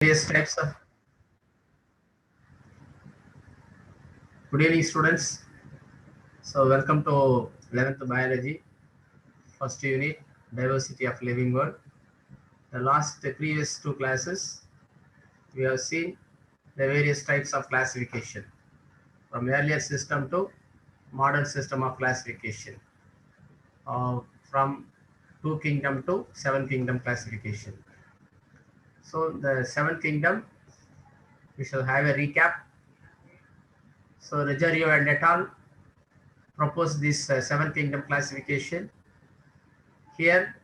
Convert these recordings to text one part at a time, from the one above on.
Various types of. Good evening, students. So welcome to 11th biology, first unit, diversity of living world. The previous two classes, we have seen the various types of classification from earlier system to modern system of classification, from two kingdom to seven kingdom classification. So the seventh kingdom, we shall have a recap. So Ruggiero and et al. Proposed this seven kingdom classification. Here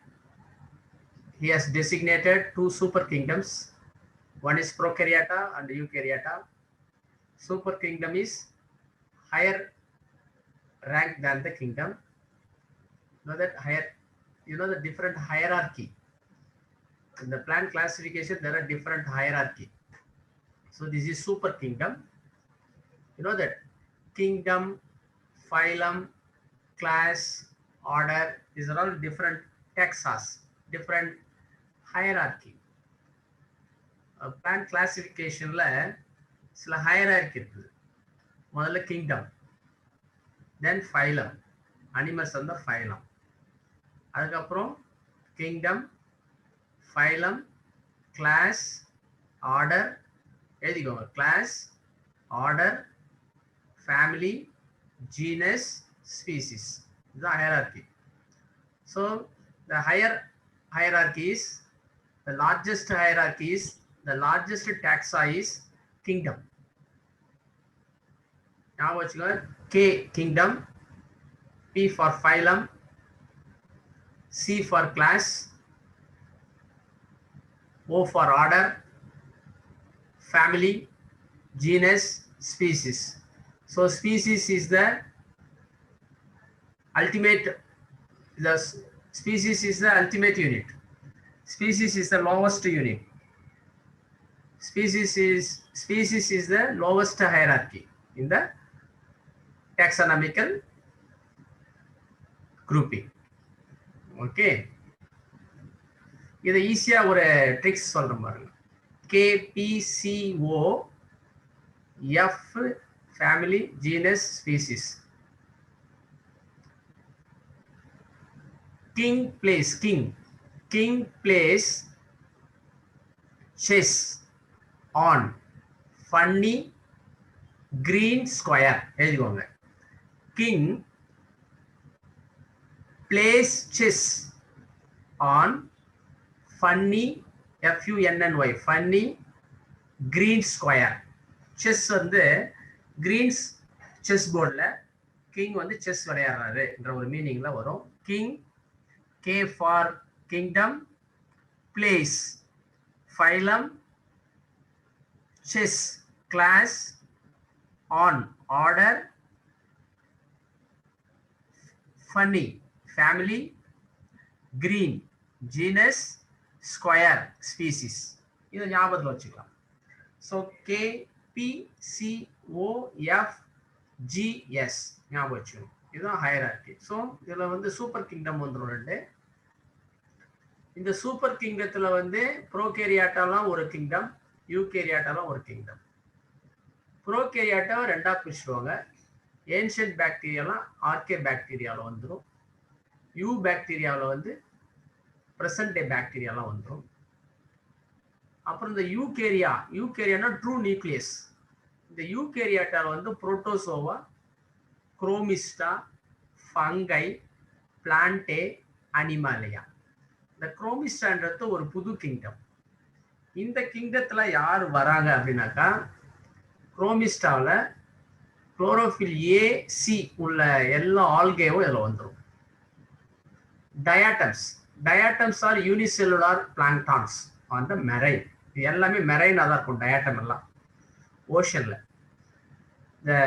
he has designated two super kingdoms. One is prokaryota and eukaryota. Super kingdom is higher rank than the kingdom. You know the different hierarchy. In the plant classification, there are different hierarchy. So this is super kingdom. You know that kingdom, phylum, class, order, these are all different taxas, different hierarchy. Plant classification சில hierarchy இருக்குது. முதல்ல kingdom, then phylum, animals அந்த phylum. அதுக்கப்புறம் kingdom, phylum, class, order, எழுதிக்கோங்க, class, order, family, genus, species. இதுதான் hierarchy. So the higher hierarchy is, the largest hierarchy is, the largest taxa is kingdom. Now what's going K kingdom, P for phylum, C for class, O for order, family, genus, species. So species is the ultimate, the species is the ultimate unit. Species is the lowest unit. Species is the lowest hierarchy in the taxonomical grouping. Okay. இது ஈஸியா ஒரு tricks சொல்றேன் பாருங்க. KPCO F family, genus, species. King plays chess on funny green square. எழுதிக்கோங்க. King plays chess on funny, FUNNY, funny green square. Chess வந்து greens chess boardல king வந்து chess விளையாடுறாரு என்ற ஒரு மீனிங்ல வரும். King, K for kingdom, plays, phylum, chess, class, on, order, funny, family, green, genus, square, species. இதை ஞாபகத்தில் வச்சுக்கலாம். So K, P, C, O, F, G, S ஞாபகம் வச்சுக்கணும். இதுதான் ஹையரார்கி. ஸோ இதில் வந்து சூப்பர் கிங்டம் வந்துடும் ரெண்டு. இந்த சூப்பர் கிங்டத்தில் வந்து ப்ரோகேரியாட்டாலாம் ஒரு கிங்டம், யூகேரியாட்டாலாம் ஒரு கிங்டம். ப்ரோகேரியாட்டாவை ரெண்டாக பிரிச்சுடுவாங்க. ஏன்ஷியன்ட் பாக்டீரியாலாம் ஆர்கே பாக்டீரியாவில் வந்துடும். யூ பாக்டீரியாவில் வந்து ப்ரெசன்ட் டே பாக்டீரியாலாம் வந்துடும். அப்புறம் இந்த யூகேரியானா ட்ரூ நியூக்ளியஸ். இந்த யூகேரியாட்டாவில் வந்து protozoa, Chromista, fungi, Plantae, Animalia. இந்த குரோமிஸ்டான்றது ஒரு புது கிங்டம். இந்த கிங்டத்தில் யார் வராங்க அப்படின்னாக்கா, குரோமிஸ்டாவில் குளோரோஃபில் A, C உள்ள எல்லா ஆல்கேவும் இதில் வந்துடும். Diatoms are unicellular planktons on the marine. இது எல்லாமே மெரைனாக தான் இருக்கும். டயாட்டம் எல்லாம் ஓஷனில். The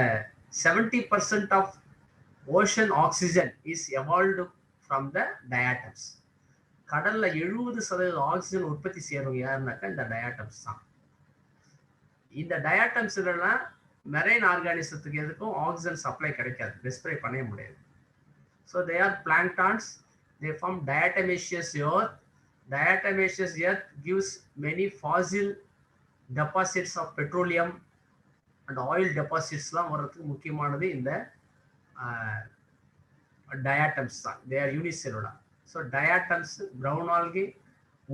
70% of ocean oxygen is evolved from the diatoms. கடல்ல 70% ஆக்சிஜன் உற்பத்தி செய்யறவங்க யாருனாக்கா இந்த டயாட்டம்ஸ் தான். இந்த டயாட்டம்ஸ் இல்லைன்னா மெரைன் ஆர்கானிசத்துக்கு எதுக்கும் ஆக்சிஜன் சப்ளை கிடைக்காது, ரெஸ்பிரேட் பண்ணவே முடியாது. So they are planktons. They form diatomaceous earth. Diatomaceous earth gives many fossil deposits of petroleum and oil டெபாசிட்ஸ்லாம் வர்றதுக்கு முக்கியமானது இந்த டயாட்டம்ஸ் தான். They are unicellular. So diatoms, brown algae,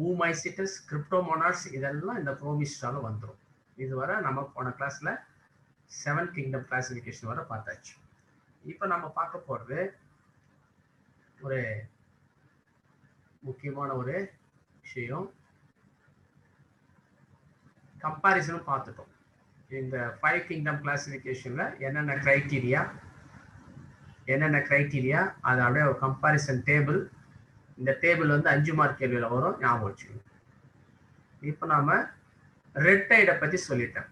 oomycetes, cryptomonads இதெல்லாம் இந்த குரோமிஸ்டால வந்துடும். இது வரை நம்ம போன கிளாஸில் 7 கிங்டம் கிளாசிஃபிகேஷன் வரை பார்த்தாச்சு. இப்போ நம்ம பார்க்க போகிறது ஒரு முக்கியமான ஒரு விஷயம், கம்பாரிசனும் பார்த்துட்டோம். இந்த 5 கிங்டம் கிளாசிஃபிகேஷனில் என்னென்ன க்ரைட்டீரியா அது அப்படியே ஒரு கம்பாரிசன் டேபிள். இந்த டேபிள் வந்து 5 மார்க் கேள்வியில் வரும், ஞாபகம் வச்சுக்கணும். இப்போ நாம் ரெட் டைடை பற்றி சொல்லிட்டேன்.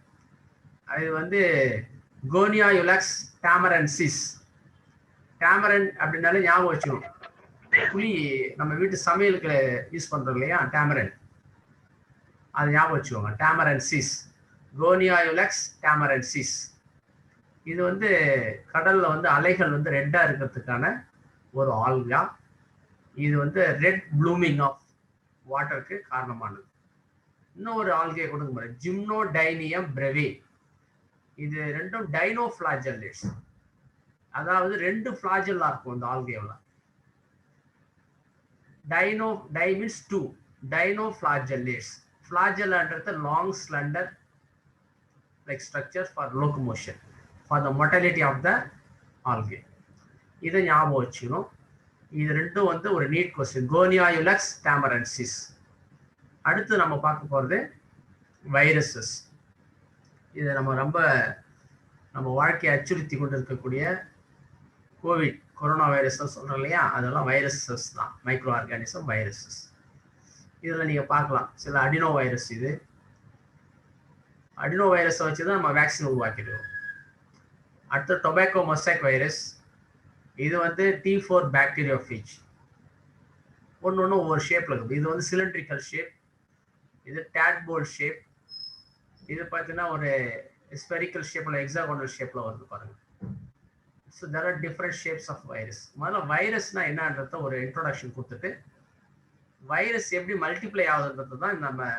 அது வந்து கோனியா யுலாக்ஸ் டாமரன்சிஸ். டாமரன் அப்படின்னாலே ஞாபகம் வச்சுக்கணும், புளி நம்ம வீட்டு சமையலுக்கு யூஸ் பண்ணுறோம் இல்லையா, டாமரன், அது ஞாபகம் வச்சுக்கோங்க. டாமரன்சிஸ், கோனியா யுலாக்ஸ் டாமரன்சிஸ். இது வந்து கடலில் வந்து அலைகள் வந்து ரெட்டாக இருக்கிறதுக்கான ஒரு ஆல்கா. இது வந்து ரெட் ப்ளூமிங் ஆஃப் வாட்டருக்கு காரணமானது. இன்னொரு ஆல்கே கொடுக்க முடியும், ஜிம்னோடைனியம் பிரெவே. இது ரெண்டும் டைனோஃபிளாஜெல்லேட்ஸ், அதாவது 2 ஃபிளாஜெல்லா இருக்கும் இந்த ஆல்கேவில். Di means 2, dinoflagellates. ஃபிளாஜெல்லான்றது long slender like structure for locomotion for the motility of the algae. இதை ஞாபகம் வச்சுக்கணும். இது ரெண்டும் வந்து ஒரு நீட் கொஸ்டின், கோனியா யுலாக்ஸ் டாமரன்சிஸ். அடுத்து நம்ம பார்க்க போகிறது வைரஸஸ். இது நம்ம வாழ்க்கையை அச்சுறுத்தி கொண்டு இருக்கக்கூடிய கொரோனா வைரஸ் சொல்கிறோம் இல்லையா, அதெல்லாம் வைரஸஸ் தான், மைக்ரோ ஆர்கானிசம் வைரஸஸ். இதில் நீங்கள் பார்க்கலாம் சில அடினோ வைரஸ். இது அடினோ வைரஸை வச்சு தான் நம்ம வேக்சின் உருவாக்கிடுவோம். அடுத்து டொபாக்கோ மொசைக் வைரஸ். இது வந்து T4 பாக்டீரியோஃபேஜ். ஒன்று ஒவ்வொரு ஷேப்பில் இருக்குது. இது வந்து சிலிண்ட்ரிக்கல் ஷேப், இது டேட்போல் ஷேப், இது பார்த்தீங்கன்னா ஒரு ஸ்பெரிக்கல் ஷேப்பில் ஹெக்ஸாகோனல் ஷேப்பில் வருது பாருங்க. So there are different shapes of virus. முதல்ல வைரஸ்னா என்னன்றத ஒரு இன்ட்ரோடக்ஷன் கொடுத்துட்டு வைரஸ் எப்படி மல்டிப்ளை ஆகுதுன்றது தான் நம்ம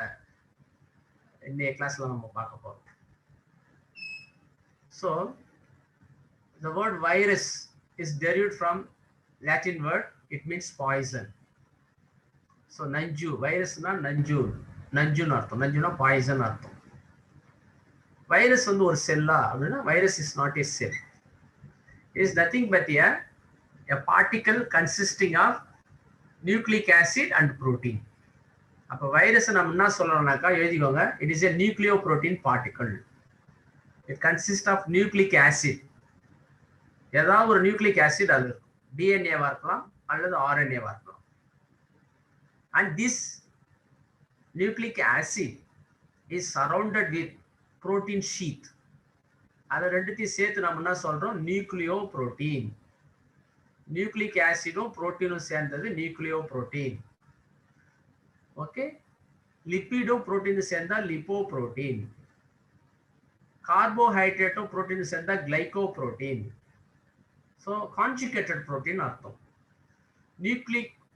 இந்த கிளாஸில் நம்ம பார்க்க போகிறோம். So the word virus is derived from Latin word, it means poison. So nanju, virus na nanju னு அர்த்தம். நஞ்சுனா பாய்சன் அர்த்தம். வைரஸ் வந்து ஒரு செல்லா அப்படின்னா virus is not A sell. It is nothing but a particle consisting of nucleic acid and protein. அப்போ virus நம்ம என்ன சொல்லணும்னாக்கா எழுதிக்கோங்க, it is a nucleoprotein particle. It consists of nucleic acid. ஏதாவது ஒரு நியூக்ளிக் ஆசிட் அது டிஎன்ஏவா இருக்கலாம் அல்லது ஆர்என்ஏவா இருக்கலாம். And this nucleic acid is surrounded with protein sheath. அதை ரெண்டுத்தையும் சேர்த்து நம்ம என்ன சொல்றோம், நியூக்ளியோ புரோட்டீன். நியூக்ளிக் ஆசிடும் புரோட்டீனும் சேர்ந்தது நியூக்ளியோ புரோட்டீன். ஓகே, லிப்பிடும் புரோட்டீனும் சேர்ந்தா லிப்போ புரோட்டீன். கார்போஹைட்ரேட்டும் புரோட்டீனும் சேர்ந்தா glyco protein. So conjugated protein அர்த்தம்.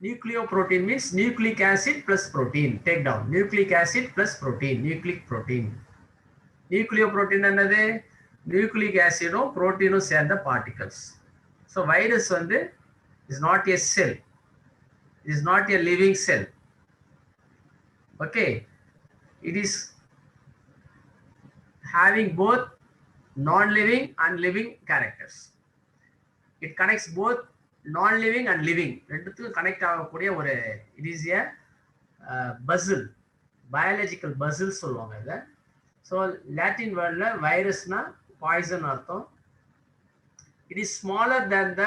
Nucleoprotein means nucleic acid plus protein. Take down nucleic acid plus protein, nucleic protein. Nucleoprotein என்னது, nucleic acidum proteinum சேர்ந்த particles. So virus வந்து is not a cell, is not a living cell. Okay, it is having both non-living and living characters. It connects both non-living and living. ரெண்டுத்துக்கும் connect ஆகக்கூடிய ஒரு it is a puzzle, biological puzzle சொல்லுவாங்க இதை. So Latin வேர்டில் வைரஸ்னா poison அர்த்தம். It is smaller than the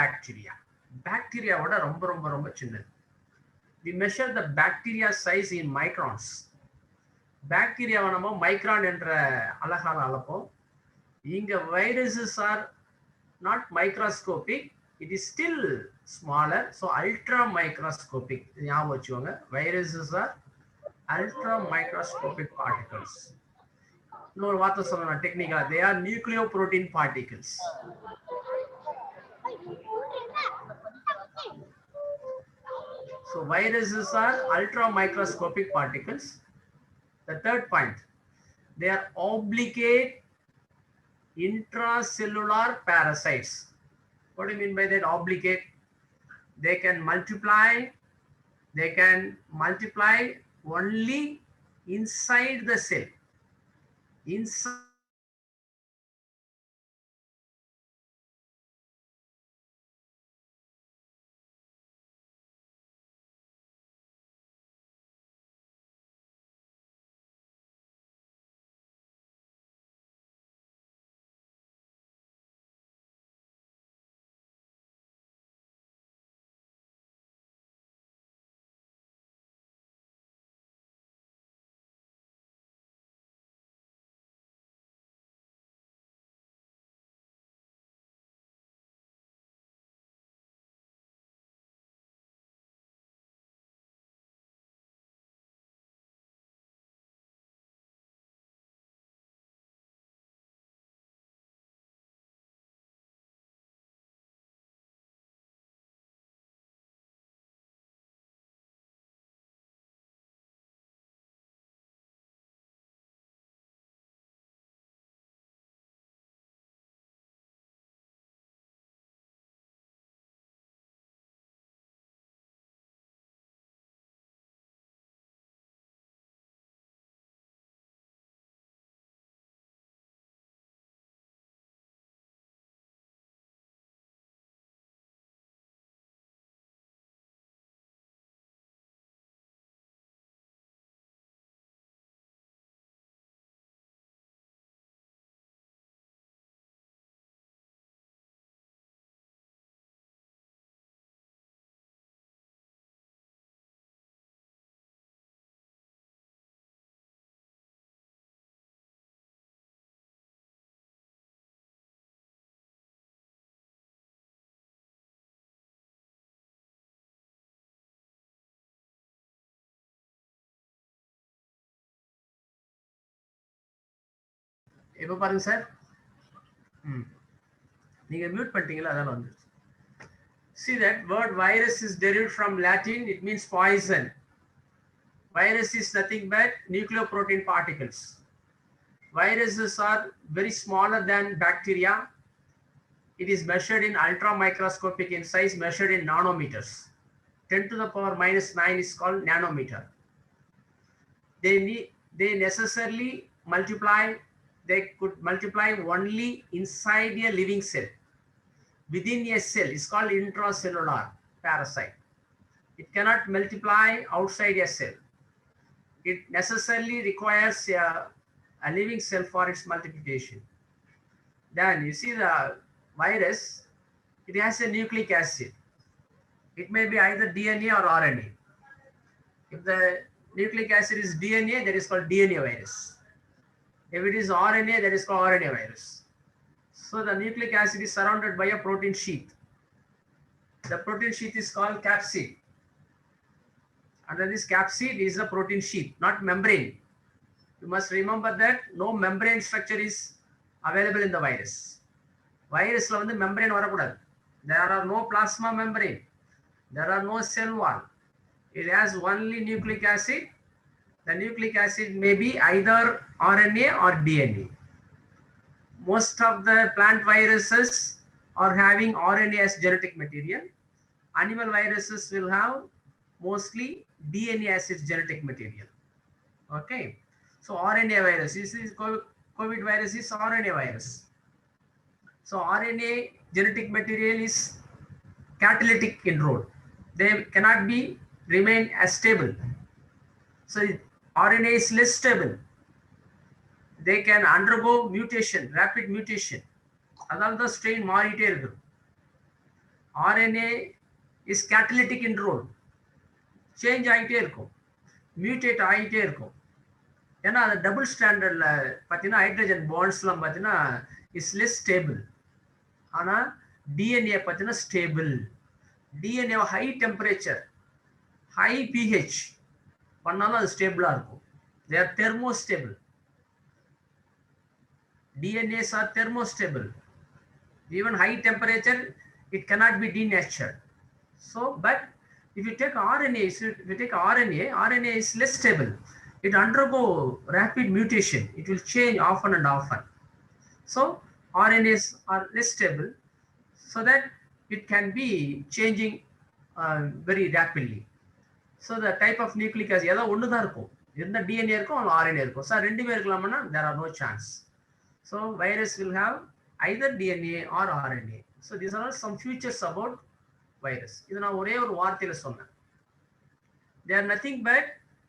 bacteria. பாக்டீரியாவோட ரொம்ப ரொம்ப ரொம்ப சின்னது. We measure the bacteria size in microns. பாக்டீரியாவை நம்ம மைக்ரான் என்ற அழகால அளப்போம். இங்க viruses are not microscopic, it is still smaller, so ultra microscopic. ஞாபகம் வச்சுக்கோங்க, viruses are ultra microscopic particles. இன்னொரு வார்த்தை சொல்லணும் டெக்னிக்கா, they are nucleoprotein particles. So viruses are ultra microscopic particles. The third point, they are obligate intracellular parasites. What do you mean by that? Obligate? They can multiply. They can multiply only inside the cell. Inside இப்போ பாருங்க sir. நீங்க mute பண்ணிட்டீங்களா? அதான் வந்து. See that word virus is derived from Latin. It means poison. Virus is nothing but nucleoprotein particles. Viruses are very smaller than bacteria. It is measured in ultra microscopic in size, measured in nanometers. 10 to the power minus 9 is called nanometer. They necessarily multiply. They could multiply only inside a living cell. Within a cell is called intracellular parasite. It cannot multiply outside a cell. It necessarily requires a living cell for its multiplication. Then you see the virus, it has a nucleic acid. It may be either DNA or RNA. If the nucleic acid is DNA, that is called DNA virus. If it is RNA, that is called RNA virus. So the nucleic acid is surrounded by a protein sheath. The protein sheath is called capsid. Under this capsid is the protein sheath, not membrane. You must remember that no membrane structure is available in the virus. Virus la vandu membrane varakoodadhu. There are no plasma membrane. There are no cell wall. It has only nucleic acid. The nucleic acid may be either RNA or DNA. Most of the plant viruses are having RNA as genetic material. Animal viruses will have mostly DNA as its genetic material. Okay. So RNA virus, this is COVID virus is RNA virus. So RNA genetic material is catalytic in role. They cannot be remain as stable. So RNA is less stable. They can undergo mutation, rapid mutation. Adal the strain மாறிட்டே இருக்கு. RNA is catalytic in role. Change ஆயிட்டே இருக்கும். Mutate ஆயிட்டே இருக்கும். ஏன்னா அந்த double ஸ்டாண்டர்ட்ல பார்த்தீங்கன்னா ஹைட்ரஜன் பாண்ட்ஸ்லாம் பார்த்தீங்கன்னா இஸ் லெஸ் ஸ்டேபிள். ஆனால் டிஎன்ஏ பார்த்தீங்கன்னா stable. DNA high temperature, high pH பண்ணாலும் அது ஸ்டேபிளாக இருக்கும். They are thermostable. DNAs are thermostable. Even high temperature, it cannot be denatured. So, but if you take RNA, RNA is less stable. it undergo rapid mutation. It will change often and often. So RNAs are less stable, so that it can be changing very rapidly. So the type of nucleic acid ஏதோ ஒன்று தான் இருக்கும், எந்த DNA இருக்கும் அதில் RNA இருக்கும். Sir ரெண்டுமே இருக்கலாம்னா there are no chance. So virus will have either DNA or RNA. So these are all some features about virus. இது நான் ஒரே ஒரு வார்த்தையில் சொன்னேன். They are nothing but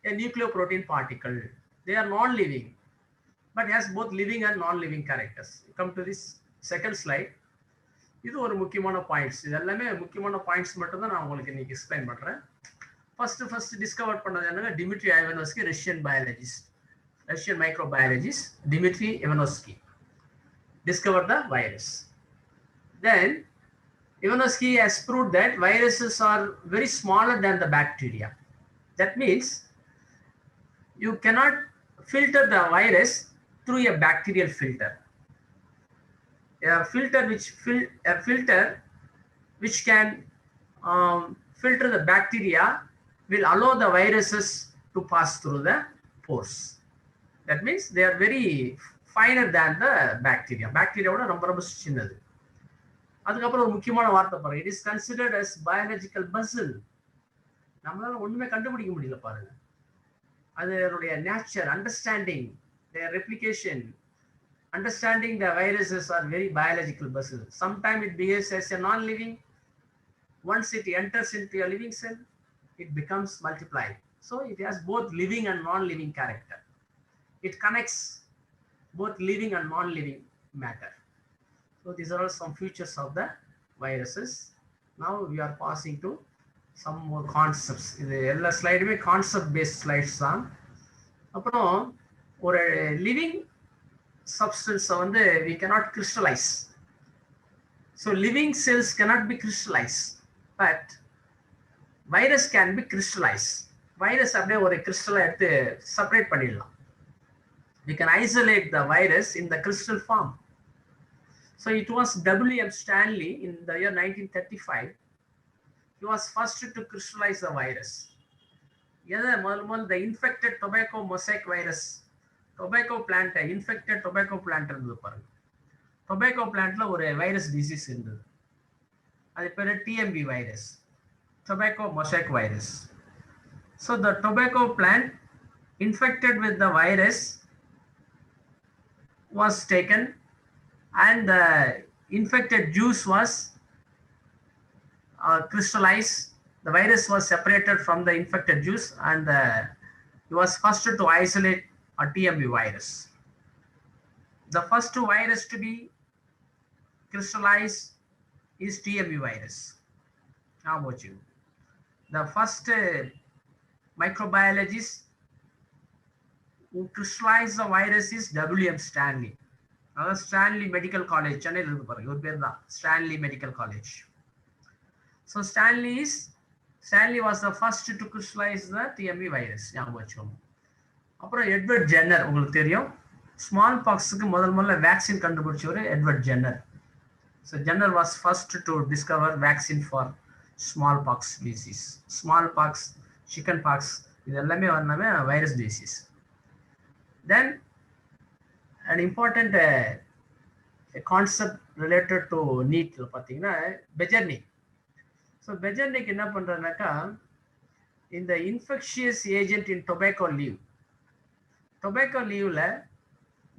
a nucleoprotein particle. They are non-living, but has both living and non-living characters. Come to this second slide. இது ஒரு முக்கியமான points. இது எல்லாமே முக்கியமான பாயிண்ட்ஸ் மட்டும் தான் நான் உங்களுக்கு இன்னைக்கு எக்ஸ்பிளைன் பண்றேன். ஃபர்ஸ்ட் டிஸ்கவர் பண்ணது என்னன்னா Dmitri Ivanovsky, Russian biologist, Russian microbiologist Dmitri Ivanovsky discovered the virus. Then Ivanovsky has proved that viruses are very smaller than the bacteria. That means you cannot filter the virus through a bacterial filter. A filter which can filter the bacteria will allow the viruses to pass through the pores. That means they are very finer than the bacteria. Bacteria ஓட ரொம்ப சின்னது. அதுக்கப்புறம் ஒரு முக்கியமான வார்த்தை பாருங்க. It is considered as biological puzzle. நம்மளால ஒண்ணுமே கண்டுபிடிக்க முடியல பாருங்க. அதனுடைய nature, understanding, their replication, understanding the viruses are very biological puzzle. Sometimes it behaves as a non-living. Once it enters into a living cell, it becomes multiplied. So it has both living and non-living character. It connects both living and non-living matter. So these are all some features of the viruses. Now we are passing to some more concepts. இது எல்லா ஸ்லைடுமே concept paste slides தான். அப்புறம் ஒரு living சப்ஸ்டன்ஸை வந்து we cannot crystallize. So living cells cannot be crystallized, but virus can be crystallized. Virus அப்படியே ஒரு கிறிஸ்டலை எடுத்து separate பண்ணிடலாம். We can isolate the virus in the crystal form. So it was W.M. Stanley in the year 1935. He was first to crystallize the virus. The infected tobacco mosaic virus. Tobacco plant, infected tobacco plant. Tobacco plant la ஒரு virus disease இருந்தது. அது பேரு TMV virus. Tobacco mosaic virus. So the tobacco plant infected with the virus was taken, and the infected juice was crystallized. The virus was separated from the infected juice, and he was first to isolate a TMV virus. The first virus to be crystallized is TMV virus. How about you? The first microbiologist who crystallized the virus is W.M. Stanley. Stanley Medical College, Chennai இருக்கு பாருங்க, ஒரு பேர் தான், Stanley Medical College. So Stanley was the first to crystallize the TMV virus. ஞாபகம் வச்சுக்கோங்க. அப்புறம் Edward Jenner, உங்களுக்கு தெரியும், ஸ்மால் பாக்ஸுக்கு முதல்ல வேக்சின் கண்டுபிடிச்சவர் Edward Jenner. So Jenner was first to discover vaccine for smallpox disease. Smallpox, chickenpox, இது எல்லாமே வந்தாமே virus disease. Then an important concept related to NEAT பார்த்தீங்கன்னா பெஜர்னிக். ஸோ பெஜர்னிக் என்ன பண்ணுறதுனாக்கா, இந்த இன்ஃபெக்ஷியஸ் ஏஜென்ட் இன் டொபேக்கோ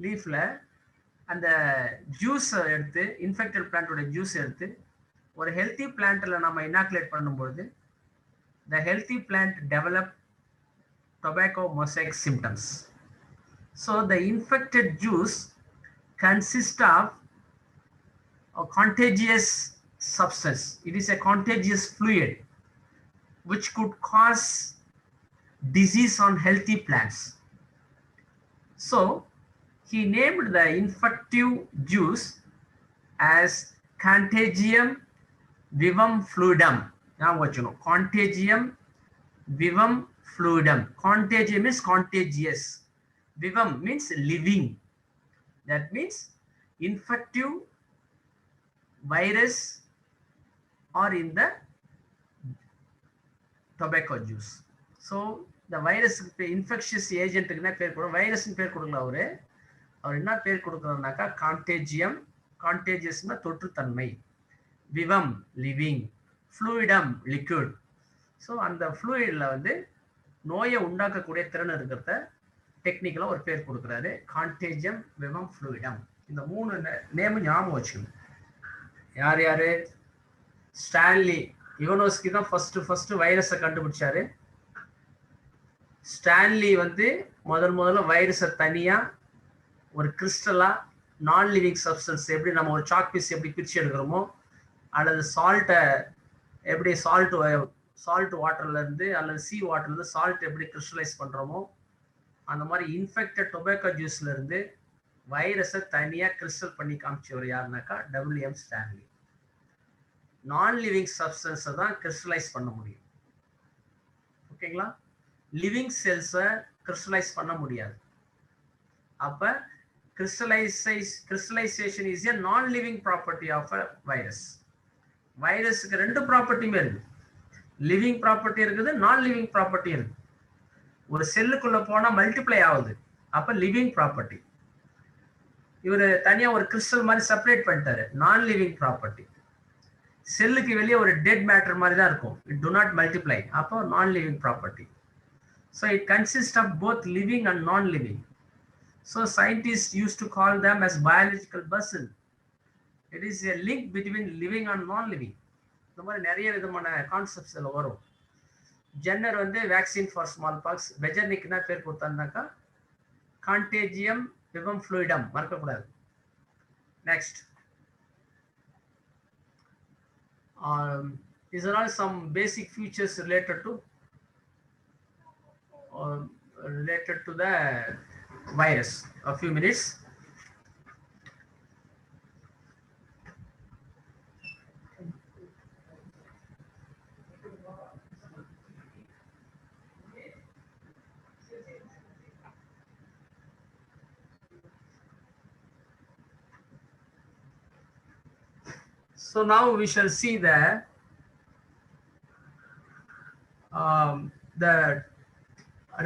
லீஃபில் அந்த ஜூஸை எடுத்து, இன்ஃபெக்டட் பிளான்ட்டோட ஜூஸ் எடுத்து ஒரு ஹெல்த்தி பிளான்ட்டில் நம்ம இனாக்குலேட் பண்ணும்பொழுது the healthy plant develop tobacco mosaic symptoms. So the infected juice consists of a contagious substance. It is a contagious fluid which could cause disease on healthy plants. So he named the infective juice as Contagium vivum fluidum. Now what you know, Contagium vivum fluidum. Contagium is contagious. Vivum means living. That means infective virus are in the tobacco juice. So இந்த வைரஸுக்கு infectious ஏஜென்ட்டுக்கு என்ன பேர் கொடுக்கும்? வைரஸ்ன்னு பேர் கொடுக்கல அவர் என்ன பேர் கொடுக்குறாருனாக்கா கான்டேஜியம், கான்டேஜியஸ்னா தொற்றுத்தன்மை, விவம் living, ஃப்ளூயிடம் liquid. So அந்த ஃப்ளூயிடில் வந்து நோயை உண்டாக்கக்கூடிய திறன் இருக்கிறத டெக்னிக்கலாக ஒரு பேர் கொடுக்குறாரு, கான்டேஜியம், விவம், ஃப்ளூயிடம். இந்த 3 நேம் ஞாபகம் வச்சுக்கணும். யார் யாரு? ஸ்டான்லி யுவனோஸ்கி தான் ஃபர்ஸ்ட் வைரஸை கண்டுபிடிச்சாரு. ஸ்டான்லி வந்து முதல்ல வைரஸை தனியா ஒரு கிறிஸ்டலா நான் லிவிங் சப்ஸ்டன்ஸ், எப்படி நம்ம ஒரு சாக் பீஸ் எப்படி பிரிச்சு எடுக்கிறோமோ, அல்லது சால்ட்டை எப்படி சால்ட் வாட்டர்ல இருந்து அல்லது சி வாட்டர்ல இருந்து சால்ட் எப்படி கிறிஸ்டலைஸ் பண்றோமோ, அந்த மாதிரி இன்ஃபெக்டட் டொபாக்கோ ஜூஸ்ல இருந்து வைரஸை தனியா கிறிஸ்டல் பண்ணி காமிச்சவர் யாருனாக்கா WM ஸ்டான்லி. நான் லிவிங் சப்ஸ்டன்ஸை தான் கிறிஸ்டலைஸ் பண்ண முடியும். ஓகேங்களா? லிவிங் செல்ஸை கிறிஸ்டலைஸ் பண்ண முடியாது. அப்ப crystallisation is a non living property of a virus. வைரஸுக்கு 2 ப்ராப்பர்ட்டியுமே இருக்கு. லிவிங் ப்ராப்பர்ட்டி இருக்குது, நான் லிவிங் ப்ராப்பர்ட்டி இருக்கு. ஒரு செல்லுக்குள்ள போனா மல்டிப்ளை ஆகுது, அப்ப லிவிங் ப்ராப்பர்ட்டி. இவர் தனியா ஒரு கிறிஸ்டல் மாதிரி செப்பரேட் பண்ணிட்டாரு, நான் லிவிங் ப்ராப்பர்ட்டி. செல்லுக்கு வெளியே ஒரு டெட் மேட்டர் மாதிரி தான் இருக்கும், இட் டு நாட் மல்டிப்ளை, அப்போ non living property. So it consist of both living and non living. So scientist use to call them as biological person. It is a link between living and non-living. இந்த மாதிரி நிறைய விதமான concepts இதில் வரும். Jenner வந்து vaccine for small box, பெஜர்னிக் என்ன பேர் கொடுத்தாருனாக்கா கான்டேஜியம், விவம், ஃப்ளூயிடம், மறக்கக்கூடாது. Next, these are all some basic features related to the virus. A few minutes. So now we shall see the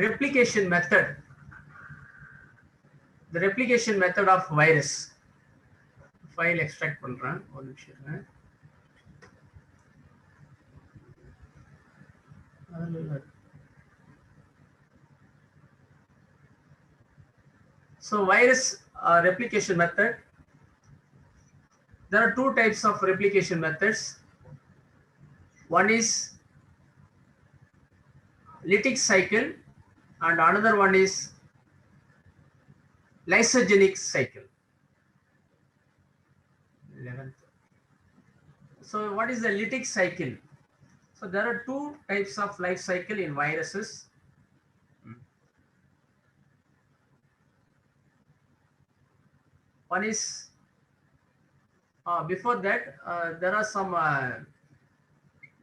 replication method. The replication method of virus. File extract பண்றேன் ஒரு நிமிஷம். So virus replication method. There are 2 types of replication methods. One is lytic cycle and another one is lysogenic cycle. 11th. So what is the lytic cycle? So there are 2 types of life cycle in viruses. One is before that there are some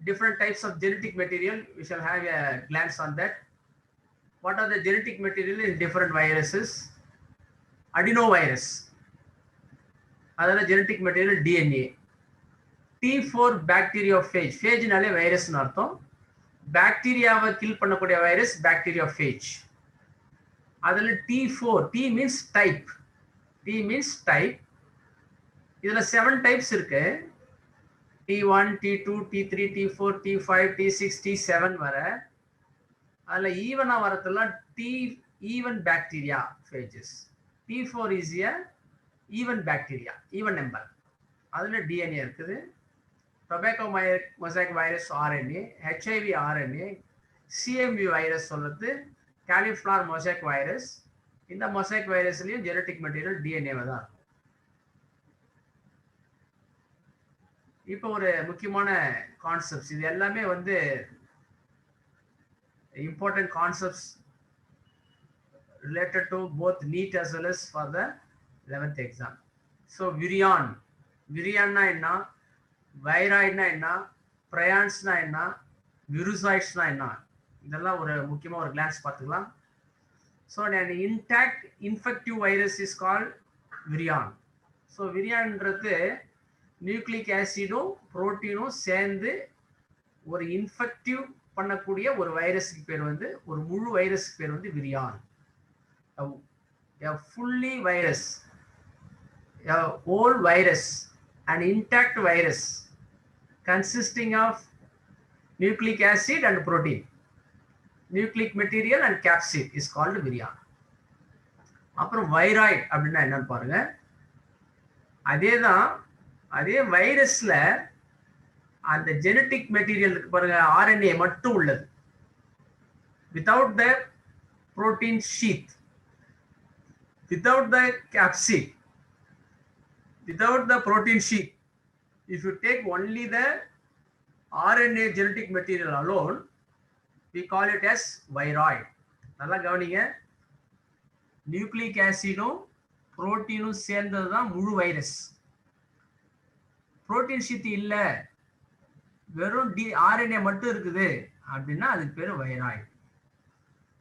different types of genetic material. We shall have a glance on that. What are the genetic material in different viruses? Adenovirus, அதெல்லாம் genetic material DNA. T4 bacteriophage, phage நாலே virus அர்த்தம். பாக்டீரியாவை kill பண்ணக்கூடிய virus bacteriophage. அதுல T4, T means type, T means type. இதுல 7 types இருக்கு. T1, T2, T3, T4, T5, T6, T7 வர. அதுல ஈவனா வரதெல்லாம் T even bacteria phages. T4 is a even bacteria, even number. அதுல DNA இருக்குது. Tobacco mosaic virus RNA, HIV RNA, CMV virus சொல்றது cauliflower mosaic virus. இந்த mosaic வைரஸ்லயும் genetic material DNA தான். இப்போ ஒரு முக்கியமான கான்செப்ட்ஸ், இது எல்லாமே வந்து important concepts related to both NEET as well as for the 11th exam. So virion na enna, viroid na enna, prions na enna, virusoids na enna, idella oru mukkiyama oru glance paathukalam. So an intact infective virus is called virion. So virion endrathu nucleic ஆசிடும் புரோட்டீனும் சேர்ந்து ஒரு infective பண்ணக்கூடிய ஒரு வைரஸ்க்கு பேர் வந்து ஒரு முழு வைரஸ்க்கு பேர் வந்து விரியான். A fully virus, a whole virus, an intact virus consisting of nucleic acid and protein, nucleic material and capsid is called virion. அப்புறம் வைராய்ட் அப்படின்னா என்னன்னு பாருங்க. அதே வைரஸ்ல அந்த ஜெனட்டிக் மெட்டீரியல் இருக்கு பாருங்க, ஆர்என்ஏ மட்டும் உள்ளது. Without the protein sheath, without the capsid, without the protein sheet, if you take only the RNA genetic material alone, we call it as viroid. நல்லா கவனிங்க, நியூக்ளிக் ஆசிடும் புரோட்டீனும் சேர்ந்தது தான் முழு வைரஸ். புரோட்டீன் ஷீட் இல்ல, வெறும் ஆர்என்ஏ மட்டும் இருக்குது அப்படின்னா அதுக்கு பேரு வைராய்டு.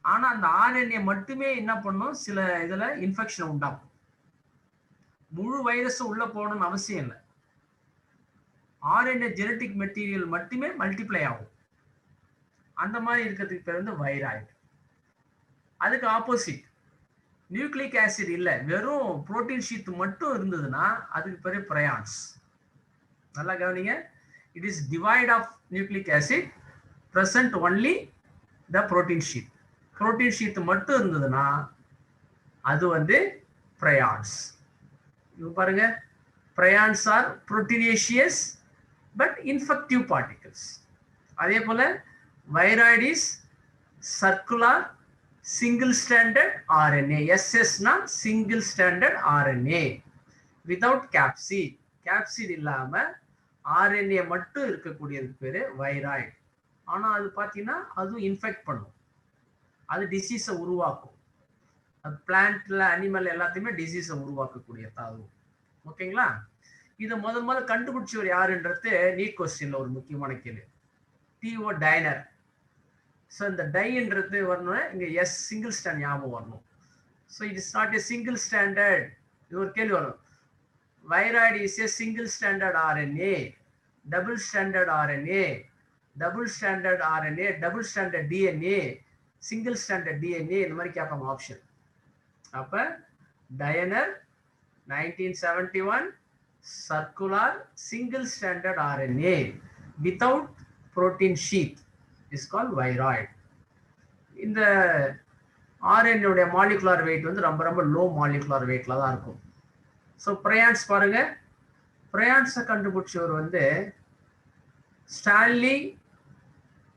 ஆனா அந்த ஆர்என்ஏ மட்டுமே என்ன பண்ணும், சில இதுல இன்ஃபெக்ஷன் உண்டாகும். முழு வைரஸ் உள்ள போகணும்னு அவசியம் இல்லை. ஆர்என்ஏ ஜெனட்டிக் மெட்டீரியல் மட்டுமே மல்டிப்ளை ஆகும். அந்த மாதிரி இருக்கிறதுக்கு பேர் வந்து வைராய்டு. அதுக்கு ஆப்போசிட், நியூக்ளிக் ஆசிட் இல்லை, வெறும் புரோட்டீன் ஷீட் மட்டும் இருந்ததுன்னா அதுக்கு பேர் பிரயான்ஸ். நல்லா கவனிங்க, it is devoid of nucleic acid, present only the protein sheet. Protein sheet மட்டும் இருந்ததுன்னா அது வந்து பிரயான்ஸ். இது பாருங்க, prions are proteinaceous but infective particles. அதே போல viroid is circular single standard RNA. எஸ்எஸ்னா single standard RNA without capsid. Capsid இல்லாம ஆர்என்ஏ மட்டும் இருக்கக்கூடியதுக்கு பேரு வைராய்ட். ஆனா அது பார்த்தீங்கன்னா அதுவும் இன்ஃபெக்ட் பண்ணும், அது டிசீஸை உருவாக்கும். அது பிளான்ட்ல அனிமல் எல்லாத்தையுமே டிசீஸை உருவாக்கக்கூடிய தாது. ஓகேங்களா? இதை முதல்ல கண்டுபிடிச்சவர் யாருன்றது நீட் கொஸ்டின்ல ஒரு முக்கியமான கேள்வி. டிஓ டைனர். ஸோ இந்த டைன்றது வரணும்னா இங்க எஸ் சிங்கிள் ஸ்டாண்ட் ஞாபகம் வரணும். So it is not A single standard. இது ஒரு கேள்வி வரும். Viroid is a single standard RNA, double standard RNA, double standard RNA, double standard DNA, single standard DNA, இந்த மாதிரி கேட்பாங்க ஆப்ஷன். அப்ப டயனர் 1971 circular single standard RNA without protein sheet is called viroid. இந்த RNA molecular wait வந்து ரொம்ப ரொம்ப low molecular வெயிட்ல தான் இருக்கும். ஸோ பிரயான்ஸ் பாருங்க, பிரயான்ஸை கண்டுபிடிச்சவர் வந்து ஸ்டான்லி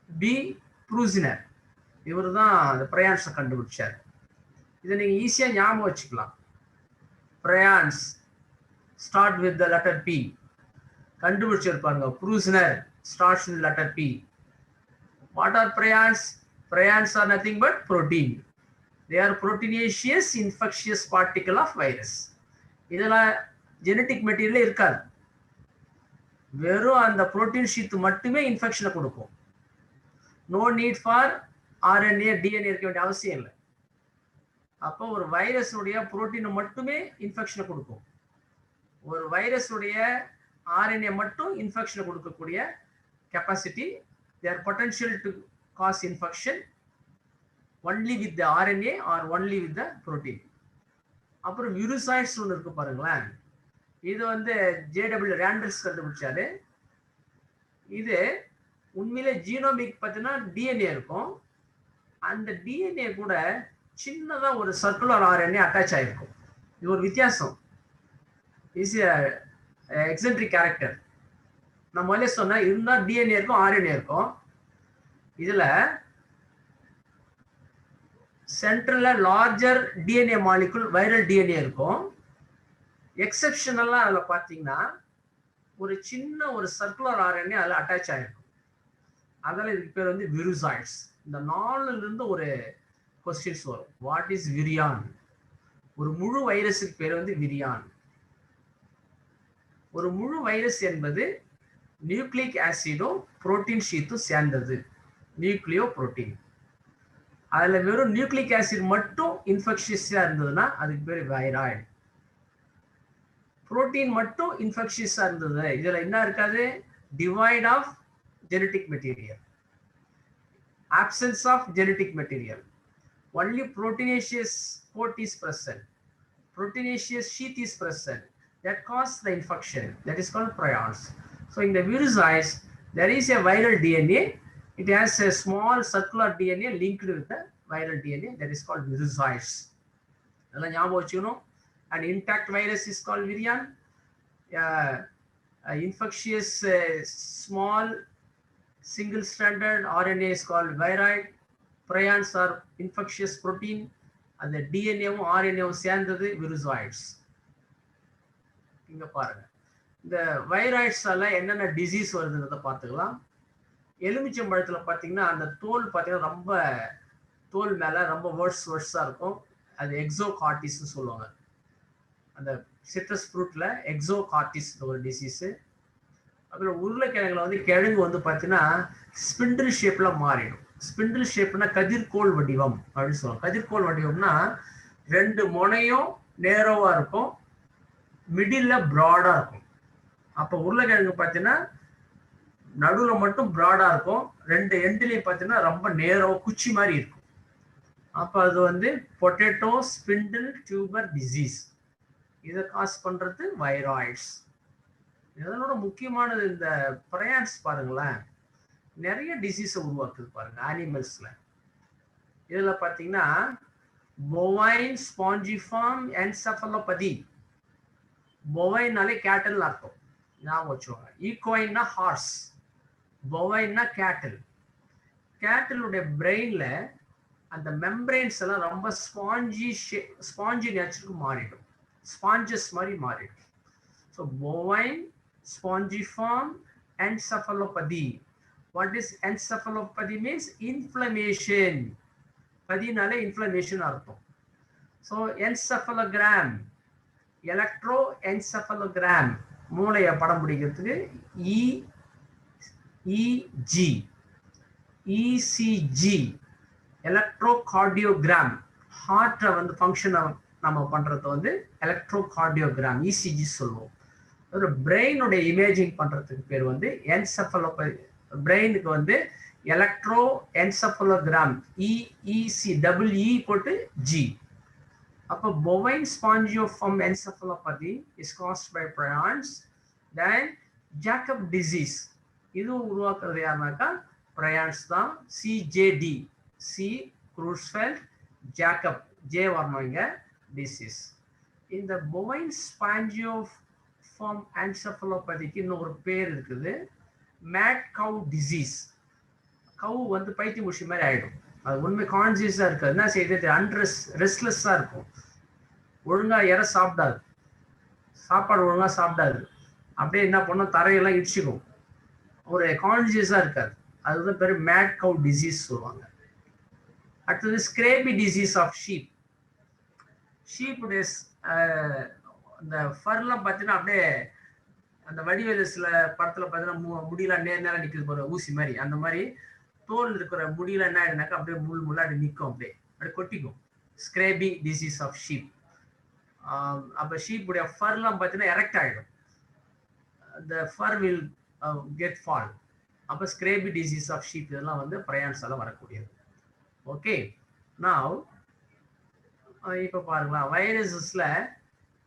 பி ப்ரூசினர். இவர் தான் அந்த பிரயான்ஸை கண்டுபிடிச்சார். இதை நீங்க ஈஸியா ஞாபகம் வச்சுக்கலாம். Prions start with the letter P. கண்டுபிடிச்சிருப்பாருங்க Prusiner, starts with letter P. What are prions? Prions are nothing but protein. They are proteinaceous infectious particle of virus. இதெல்லாம் ஜெனட்டிக் மெட்டீரியல் இருக்காது, வெறும் அந்த புரோட்டீன் ஷீட் மட்டுமே இன்ஃபெக்ஷனை கொடுக்கும். No need for RNA DNA இருக்க வேண்டிய அவசியம் இல்லை. அப்போ ஒரு வைரஸுடைய புரோட்டீனை மட்டுமே இன்ஃபெக்ஷனை கொடுக்கும். ஒரு வைரஸுடைய ஆர்என்ஏ மட்டும் இன்ஃபெக்ஷனை கொடுக்கக்கூடிய capacity, their potential to cause infection only with the RNA or only with the protein. அப்புறம் விருசாய்ட்ஸ் ஒன்று இருக்கு பாருங்களேன். இது வந்து ஜேடபிள்யூ ரேண்டல்ஸ் கண்டுபிடிச்சாரு. இது உண்மையிலே ஜீனோமிக் பார்த்தீங்கன்னா டிஎன்ஏ இருக்கும். அந்த டிஎன்ஏ கூட சின்னதா ஒரு சர்க்குலர் ஆர்என்ஏ அட்டாச் ஆயிருக்கும். இது ஒரு வித்தியாசம். Is eccentric character. நான் முதல்ல சொன்னேன், இருந்தா டிஎன்ஏ இருக்கும், ஆர்என்ஏ இருக்கும். இதுல சென்ட்ரல்ல larger DNA molecule viral DNA இருக்கும். எக்ஸெப்ஷனலா அதில் பார்த்தீங்கன்னா ஒரு சின்ன ஒரு சர்க்குலர் ஆர்என்ஏ அதில் அட்டாச் ஆயிருக்கும். அதனால இதுக்கு பேர் வந்து விருசாய்ட்ஸ். இந்த 4ல இருந்து ஒரு கொஸ்டின்ஸ் வரும். What is விரியான்? ஒரு முழு வைரஸுக்கு பேர் வந்து விரியான். ஒரு முழு வைரஸ் என்பது நியூக்ளிக் ஆசிடும் புரோட்டீன் ஷீட்டும் சேர்ந்தது, நியூக்ளியோ புரோட்டீன். அதுல வெறும் நியூக்ளிக் ஆசிட் மட்டும் இன்ஃபெக்ஷியஸா இருந்ததுன்னா அதுக்கு பேர் வைராய்டு. புரோட்டீன் மட்டும் இன்ஃபெக்ஷியஸா இருந்தது, இதுல என்ன இருக்காது, devoid of genetic material. absence of genetic material. Only proteinaceous coat is present. Proteinaceous sheath is present. That causes the infection. That is called prions. So in the virusoids, there is a viral DNA. It has a small circular DNA linked with the viral DNA. That is called virusoids. An intact virus is called virion. Infectious small single-stranded RNA is called viroid. Prions are infectious protein. And the DNA RNA சேர்ந்தது விருசாய்ட்ஸ். இங்க பாருங்க, இந்த வைராய்ட்ஸால என்னென்ன disease வருதுன்றத பார்த்துக்கலாம். எலுமிச்சம்பழத்துல பார்த்தீங்கன்னா அந்த தோல் பார்த்தீங்கன்னா ரொம்ப தோல் மேல ரொம்ப வேர்ஸா இருக்கும். அது எக்ஸோகார்டிஸ்ன்னு சொல்லுவாங்க. அந்த சிட்ரஸ் ஃப்ரூட்ல எக்ஸோகார்டிஸ் ஒரு டிசீஸ். அப்புறம் உருளைக்கிழங்குல வந்து கிழங்கு வந்து பார்த்தீங்கன்னா ஸ்பிண்டில் ஷேப்ல மாறிடும். ஸ்பிண்டில் ஷேப்னா கதிர்கோள் வடிவம் அப்படின்னு சொல்லுவாங்க. கதிர்கோள் வடிவம்னா ரெண்டு முனையும் நேரோவா இருக்கும், மிடில் ப்ராடா இருக்கும். அப்போ உருளைக்கிழங்கு பார்த்தீங்கன்னா நடுவில் மட்டும் ப்ராடா இருக்கும், ரெண்டு எண்ட்லையும் பார்த்தீங்கன்னா ரொம்ப நேரோ குச்சி மாதிரி இருக்கும். அப்போ அது வந்து பொட்டேட்டோ ஸ்பிண்டில் டியூபர் டிசீஸ். இதை காஸ் பண்றது வைராய்ட்ஸ். இதனோட முக்கியமானது இந்த பிரையான்ஸ் பாருங்களேன், நிறைய டிசீஸை உருவாக்குது பாருங்க அனிமல்ஸ்ல. இதுல பாத்தீங்கன்னா bovine spongiform encephalopathy. bovine-நாலே கேட்டல் அர்த்தம், ஞாபகம் வச்சுக்கோங்க. ஈக்வைன்னா ஹார்ஸ், bovine-னா கேட்டல். கேட்டலுடைய பிரெயின்ல அந்த மெம்பரைன்ஸ் எல்லாம் ரொம்ப ஸ்பாஞ்சி நேச்சருக்கு மாறிடும், ஸ்பாஞ்சஸ் மாதிரி மாறிடும். So bovine spongiform encephalopathy. What is encephalopathy means? Inflammation. Padinaale inflammation artham. So encephalogram, electroencephalogram, மூளையை படம் பிடிக்கிறதுக்கு EEG, ECG, electrocardiogram, ஹார்ட்டை வந்து ஃபங்க்ஷனை நம்ம பண்றது வந்து எலக்ட்ரோகார்டியோகிராம், ECG சொல்லுவோம். ஒரு பிரெயினுடைய இமேஜிங் பண்றதுக்கு பேர் வந்து என்செஃபலோபதி. பிரெயினுக்கு வந்து எலக்ட்ரோ என்செஃபலோகிராம், EEC, EE போட்டு G. அப்போ bovine spongiform encephalopathy is caused by prions. Then Jacob disease, இது உருவாக்குறது யாருனாக்கா prions தான். CJD, C Creutzfeldt Jacob, J வரணும் இங்க, disease. இந்த bovine spongiform encephalopathyக்கு இன்னொரு பேர் இருக்குது, mad cow disease. கவு வந்து பைத்தியமுஷி மாதிரி ஆயிடும். அது உண்மை கான்சியஸா இருக்காது. என்ன செய்யுது? ரெஸ்ட்லெஸ்ஸா இருக்கும். ஒழுங்கா சாப்பிடாது, சாப்பாடு ஒழுங்கா சாப்பிடாது. அப்படியே என்ன பண்ணும், தரையெல்லாம் இடிச்சுக்கும், ஒரு கான்சியஸா இருக்காது. அதுதான் பேரு மேட் கவு டிசீஸ் சொல்லுவாங்க. அடுத்தது ஸ்கிரேபி டிசீஸ் ஆஃப் ஷீப். ஷீப்புடைய அந்த ஃபர்லாம் பார்த்தீங்கன்னா அப்படியே அந்த வடிவேலு சில படத்துல பார்த்தீங்கன்னா முடியெல்லாம் நேரம் நிற்குது போற ஊசி மாதிரி. அந்த மாதிரி தோல் இருக்கிற முடியெல்லாம் என்ன ஆயிடுனாக்கா அப்படியே முள்ளா அப்படி நிற்கும், அப்படியே கொட்டிக்கும். ஸ்கிரேபி டிசீஸ் ஆஃப் ஷீப். அப்போ ஷீப்புடைய ஃபர்லாம் பார்த்தீங்கன்னா எரெக்ட் ஆகிடும், the fur will get fall. அப்போ ஸ்கிரேபி டிசீஸ் ஆஃப் ஷீப் இதெல்லாம் வந்து பிரயான்ஸால வரக்கூடியது. ஓகே, நான் இப்போ பாருங்களா, வைரஸஸ்ல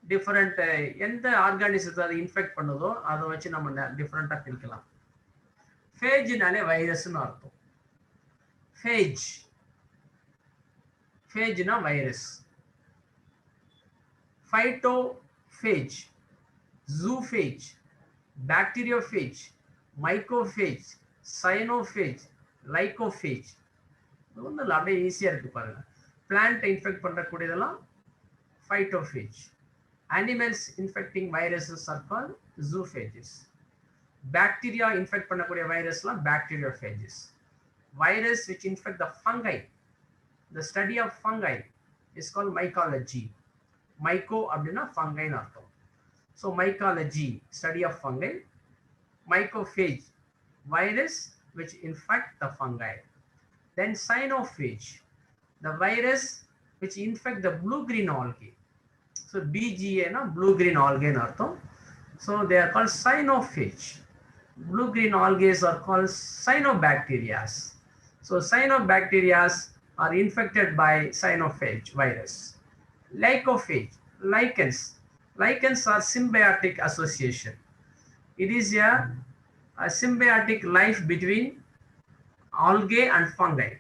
டிஃப்ரெண்ட் எந்த ஆர்கானிசத்தை அதை இன்ஃபெக்ட் பண்ணுதோ அதை வச்சு நம்ம டிஃப்ரெண்டாக பிரிக்கலாம். ஃபேஜ்னாலே வைரஸ்ன்னு அர்த்தம். ஃபேஜ்னா வைரஸ். ஃபைட்டோஃபேஜ், ஜூஃபேஜ், பாக்டீரியோஃபேஜ், மைக்கோஃபேஜ், சைனோஃபேஜ், லைக்கோஃபேஜ். இது ஒன்றும் இல்லை, அப்படியே ஈஸியாக இருக்கு பாருங்க. பிளான்ட்டை infect பண்ணக்கூடியதெல்லாம் ஃபைட்டோஃபேஜ். Animals infecting viruses are called zoophages. Bacteria infect பண்ணக்கூடிய வைரஸ்லாம் bacteriophages. Virus which infect the fungi, the study of fungi is called mycology. Myco அப்படின்னா fungi ன்னு அர்த்தம். So mycology, study of fungi. Mycophage, virus which infect the fungi. Then cyanophage, the virus which infect the blue-green algae. So BGA na blue-green algae in artham. So they are called cyanophage. Blue-green algae are called cyanobacteria. So cyanobacteria are infected by cyanophage virus. Lycophage, lichens. Lichens are symbiotic association. It is a symbiotic life between algae and fungi.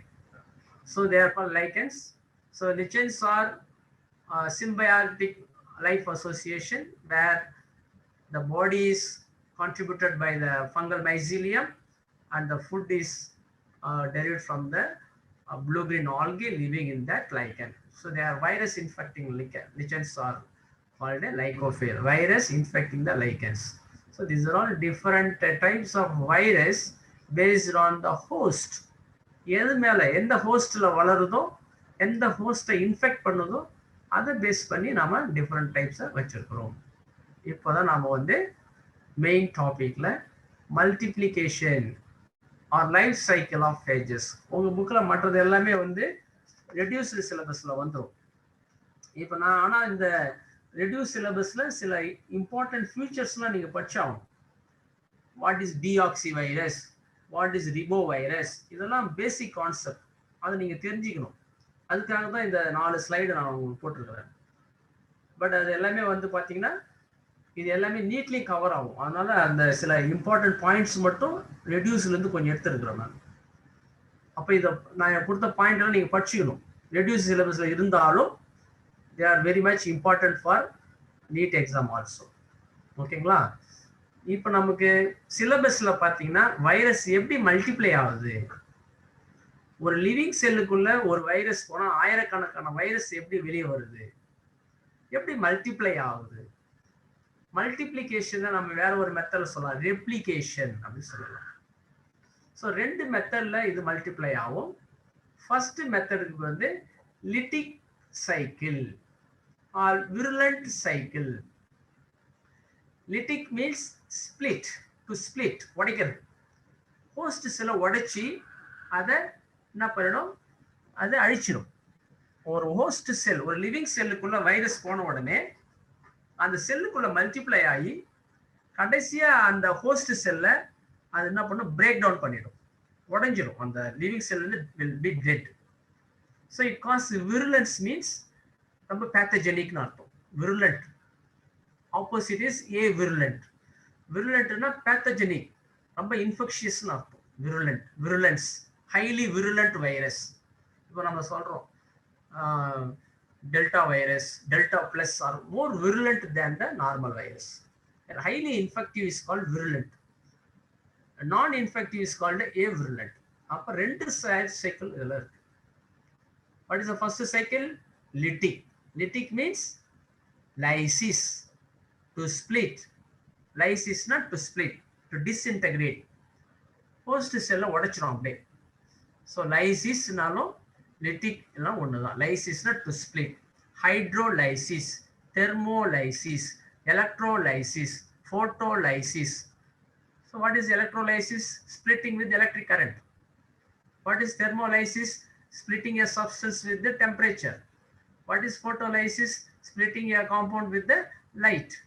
So they are called lichens. So lichens are symbiotic life association where the body is contributed by the fungal mycelium and the food is derived from the blue-green algae living in that lichen. So they are virus infecting lichen. Lichens are called a lycophage, virus infecting the lichens. So these are all different types of virus based on the host. எது மேல எந்த ஹோஸ்ட்ல வளருதோ எந்த ஹோஸ்ட்டை infect பண்ணுதோ அதை base பண்ணி நாம different டைப்ஸை வச்சிருக்கிறோம். இப்போதான் நாம வந்து மெயின் டாபிக்ல multiplication or life cycle of phages. உங்க புக்கில் மற்றது எல்லாமே வந்து ரெடியூஸ்டு சிலபஸ்ல வந்துடும். இப்போ நான் ஆனால் இந்த ரெடியூஸ் சிலபஸ்ல சில இம்பார்ட்டன்ட் ஃபியூச்சர்ஸ்லாம் நீங்க படிச்சாகும். What is deoxy virus, what is ribo virus, இதெல்லாம் பேசிக் கான்செப்ட், அதை நீங்க தெரிஞ்சுக்கணும். அதுக்காக தான் இந்த 4 ஸ்லைடு நான் உங்களுக்கு போட்டிருக்கிறேன். பட் அது எல்லாமே வந்து பார்த்தீங்கன்னா இது எல்லாமே நீட்லி கவர் ஆகும். அதனால அந்த சில இம்பார்ட்டன்ட் பாயிண்ட்ஸ் மட்டும் ரெடியூஸ்லேருந்து கொஞ்சம் எடுத்துருக்கிறேன் நான். அப்போ இதை நான் கொடுத்த பாயிண்ட் எல்லாம் நீங்கள் படிச்சுக்கணும். ரெடியூஸ் சிலபஸில் இருந்தாலும் they are very much important for NEET exam also. ஓகேங்களா? இப்போ நமக்கு சிலபஸில் பார்த்தீங்கன்னா வைரஸ் எப்படி மல்டிப்ளை ஆகுது, ஒரு லிவிங் செல்லுக்குள்ள ஒரு வைரஸ் போனால் ஆயிரக்கணக்கான வைரஸ் எப்படி வெளியே வருது, எப்படி மல்டிப்ளை ஆகுது. மல்டிப்ளிகேஷன் நம்ம வேற ஒரு மெத்தட்ல சொல்லலாம், ரெப்ளிகேஷன் அப்படின்னு சொல்லலாம். ஸோ 2 மெத்தட்ல இது மல்டிப்ளை ஆகும். ஃபர்ஸ்ட் மெத்தடுக்கு வந்து lytic cycle or virulent cycle. Lytic means split, to split, உடைக்கிறது. ஹோஸ்ட் செல்லை உடைச்சி அதை என்ன பண்ணிடும், அதை அழிச்சிடும். ஒரு ஹோஸ்ட் செல், ஒரு லிவிங் செல்லுக்குள்ள வைரஸ் போன உடனே அந்த செல்லுக்குள்ள மல்டிப்ளை ஆகி கடைசியா அந்த ஹோஸ்ட் செல்ல அது என்ன பண்ணும், பிரேக் டவுன் பண்ணிடும், உடைஞ்சிடும். அந்த லிவிங் செல் வந்து will be dead. So it cause virulence means ரொம்ப பேத்தஜெனிக்னு அர்த்தம். விருலண்ட் ஆப்போசிட் இஸ் ஏ விருலண்ட். விருலண்ட்னா பேத்தஜெனிக், ரொம்ப இன்ஃபெக்ஷியஸ்னு அர்த்தம். Virulent, virulence, highly virulent virus. இப்போ நம்ம சொல்றோம் Delta virus, Delta plus are more virulent than the normal virus. And highly infective is called virulent. Non-infective is called avirulent. அப்போ 2 cycle இதில் இருக்கு. What is the first cycle? Lytic. Lytic means lysis, to split. Lysis not to split, to disintegrate. Host cell உடைச்சிரும் அப்படியே. So lysisனாலும் lytic எல்லாம் ஒண்ணுதான். லைசிஸ்னா to split. Hydrolysis, thermolysis, electrolysis, photolysis. So what is electrolysis? Splitting with electric current. What is thermolysis? Splitting a substance with the temperature. What is photolysis? Splitting a compound with the light.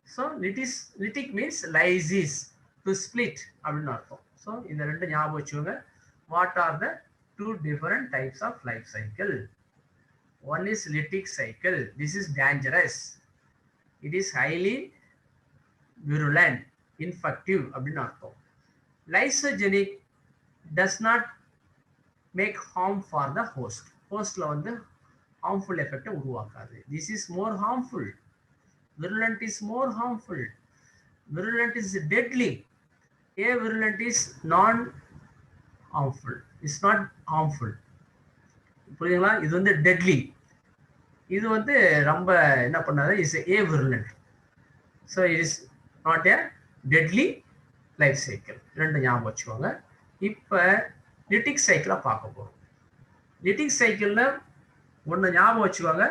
So lytic means lysis, to split அப்படின்னு அர்த்தம். So இந்த 2 ஞாபகம் வச்சுக்கோங்க. What are the 2 different types of life cycle? One is lytic cycle. This is dangerous. It is highly virulent, infective அப்படின்னு அர்த்தம். Lysogenic does not make harm for the host. Hostல வந்து harmful effect உருவாக்காது. This is more harmful. Virulent is more harmful. Virulent is deadly. Avirulent is non-harmful. It's not harmful. புரியுதுங்களா? இது வந்து deadly. இது வந்து ரொம்ப என்ன பண்ணாது, is A virulent. So it is not a deadly life cycle. 2 ஞாபகம் வச்சுக்கோங்க. இப்போ லிட்டிக் சைக்கிளை பார்க்க போகிறோம். லிட்டிக் சைக்கிளில் ஒன்று ஞாபகம் வச்சுக்கோங்க,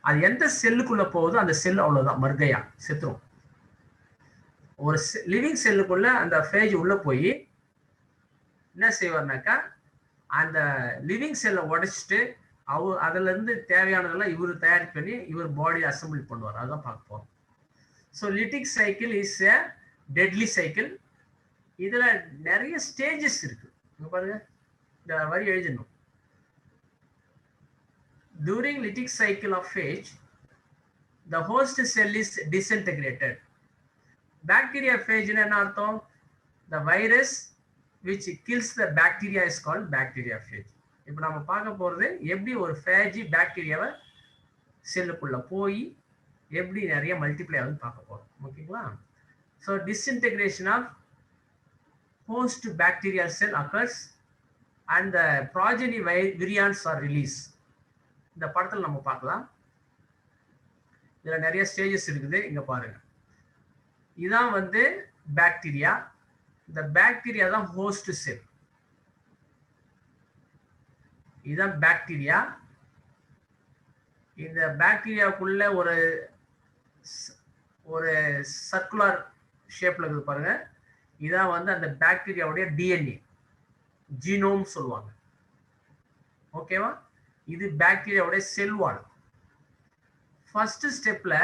அது எந்த செல்லுக்குள்ளே போகுதோ அந்த செல் அவ்வளோதான், மர்கையா செத்துரும். ஒரு லிவிங் செல்லுக்குள்ள அந்த ஃபேஜ் உள்ளே போய் என்ன செய்வார்னாக்கா, அந்த லிவிங் செல்லை உடைச்சிட்டு அதுல இருந்து தேவையானதெல்லாம் இவர் தயார் பண்ணி இவர் பாடி அசம்பிள் பண்ணுவார். அதான் பார்க்க போறோம். So lytic cycle is a deadly cycle. இதுல நிறைய ஸ்டேஜஸ் இருக்கு. பாருங்க, இந்த வரி எழுதணும். During lytic cycle of phage, the host cell is disintegrated. Bacteriophage என்ன அர்த்தம்? The virus which kills the bacteria is called bacteriophage. இப்போ நம்ம பார்க்க போறது எப்படி ஒரு ஃபேஜ் பாக்டீரியாவை செல்லுக்குள்ள போய் எப்படி நிறைய மல்டிப்ளை ஆகுதுன்னு பார்க்க போறோம். ஓகேங்களா? So disintegration of host bacterial cell occurs and the progeny virions are released. இந்த படத்துல நம்ம பார்க்கலாம். இதுல நிறைய ஸ்டேஜஸ் இருக்குது. இங்க பாருங்க. இதான் வந்து பாக்டீரியா. இந்த பாக்டீரியா தான் ஹோஸ்ட் செல். இதான் பாக்டீரியா. இந்த பாக்டீரியாவுக்குள்ள ஒரு சர்க்குலர் ஷேப்ல இருக்குது பாருங்க. இதான் வந்து அந்த பாக்டீரியாவுடைய டிஎன்ஏ, ஜீனோம் சொல்லுவாங்க. ஓகேவா? இது பாக்டீரியாவுடைய செல் வால். ஃபர்ஸ்ட் ஸ்டெப்ல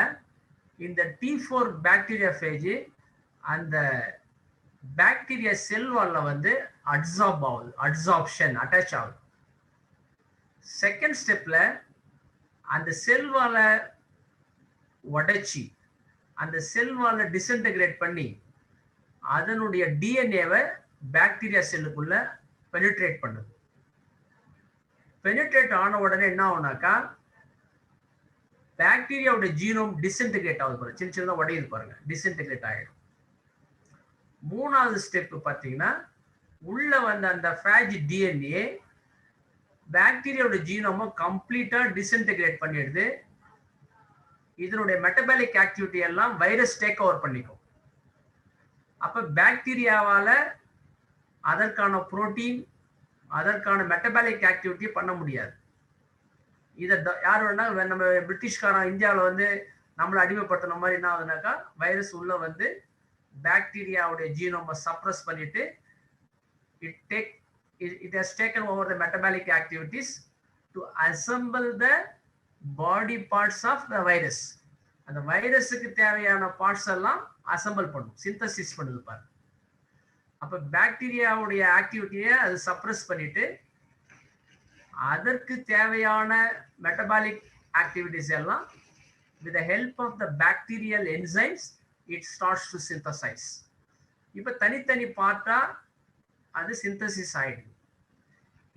இந்த T4 பாக்டீரியாஃபேஜ் அந்த பாக்டீரியா செல் வால்ல வந்து அட்சார்ப் ஆகுது, அட்சார்ப்ஷன் அட்டாச் ஆகுது. செகண்ட் ஸ்டெப்ல அந்த செல் வாலை உடைச்சி அந்த செல் வாலை டிஸ்இன்டகிரேட் பண்ணி அதனுடைய டிஎன்ஏவை பாக்டீரியா செல்லுக்குள்ள பெனிட்ரேட் பண்ணுது. பெனிட்ரேட் ஆன உடனே என்ன ஆகுனாக்கா பாக்டீரியாவோட ஜீனோம் டிஸ்இன்டகிரேட் ஆகுது பாருங்க, சின்ன சின்னதாக உடையுது பாருங்க, டிஸ்இன்டகிரேட் ஆகிடும். மூணாவது ஸ்டெப் பார்த்தீங்கன்னா உள்ள வந்த அந்த ஃபேஜ் டிஎன்ஏ பாக்டீரியாவோட ஜீனோமை கம்ப்ளீட்டா டிஸ்இன்டகிரேட் பண்ணிடுது. இதனுடைய மெட்டபாலிக் ஆக்டிவிட்டி எல்லாம் வைரஸ் டேக் ஓவர் பண்ணிக்கும். அப்ப பாக்டீரியாவால அதற்கான புரோட்டீன், அதற்கான மெட்டபாலிக் ஆக்டிவிட்டி பண்ண முடியாது. இதை யார் வேணா நம்ம பிரிட்டிஷ்காரன் இந்தியாவில் வந்து நம்மளை அடிமைப்படுத்தின மாதிரி என்ன ஆகுதுனாக்கா வைரஸ் உள்ள வந்து பாக்டீரியாவுடைய ஜீனோமை சப்ரஸ் பண்ணிட்டு it has taken over the metabolic activities to assemble the body parts of the virus. அந்த வைரஸுக்கு தேவையான பார்ட்ஸ் எல்லாம் அசெம்பிள் பண்ணும், சிந்தசிஸ் பண்ணுது பாரு. அப்ப பாக்டீரியாவுடைய ஆக்டிவிட்டியை அது சப்ரஸ் பண்ணிட்டு அதற்கு தேவையான மெட்டபாலிக் ஆக்டிவிட்டிஸ் எல்லாம் with the help of the bacterial enzymes it starts to synthesize. இப்ப தனித்தனி பார்த்தா அது சிந்தசிஸ் ஆயிடுது.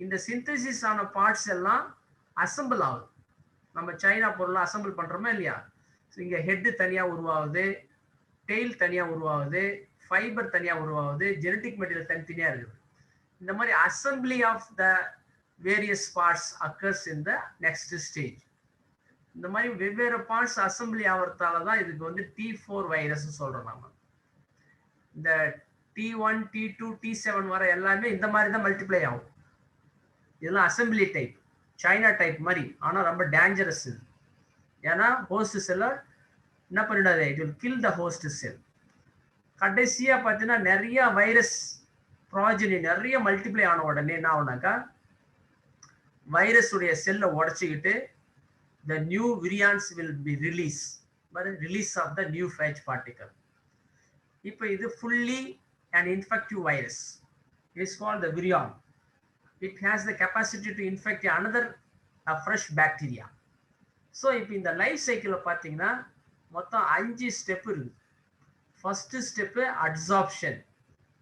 இந்த சிந்தசிஸ் ஆன பார்ட்ஸ் எல்லாம் அசெம்பிள் ஆகுது. நம்ம சைனா பொருளை அசெம்பிள் பண்றோமா இல்லையா? இங்க ஹெட் தனியா உருவாகுது, டெய்ல் தனியா உருவாகுது, ஃபைபர் தனியா உருவாகுது, ஜெனட்டிக் மெட்டீரியல் தனித்தனியா இருக்குது. இந்த மாதிரி assembly of the various parts occurs in the next stage. இந்த மாதிரி வெவ்வேறு பார்ட்ஸ் அசெம்பிளி ஆகிறதால தான் இதுக்கு வந்து T4 வைரஸ் சொல்றோம். நாம இந்த T1, T2, T7 வர எல்லாமே இந்த மாதிரி தான் மல்டிப்ளை ஆகும். இதெல்லாம் அசெம்பிளி டைப், சைனா டைப் மாதிரி. ஆனால் ரொம்ப டேஞ்சரஸ் இது. ஏன்னா ஹோஸ்ட் செல்லை என்ன பண்ணிடாது, it will kill the host cell. கடைசியாக பார்த்தீங்கன்னா நிறைய வைரஸ் ப்ராஜனி நிறைய மல்டிப்ளை ஆன உடனே என்ன ஆகுனாக்கா வைரஸ் உடைய செல்லை உடச்சிக்கிட்டு the new virions will be released, release of the new phage particle. இப்போ இது fully an infective virus. It is called the virion. It has the capacity to infect another fresh bacteria. So இப்போ இந்த life cycle பார்த்தீங்கன்னா மொத்தம் 5 step இருக்கு. First step adsorption.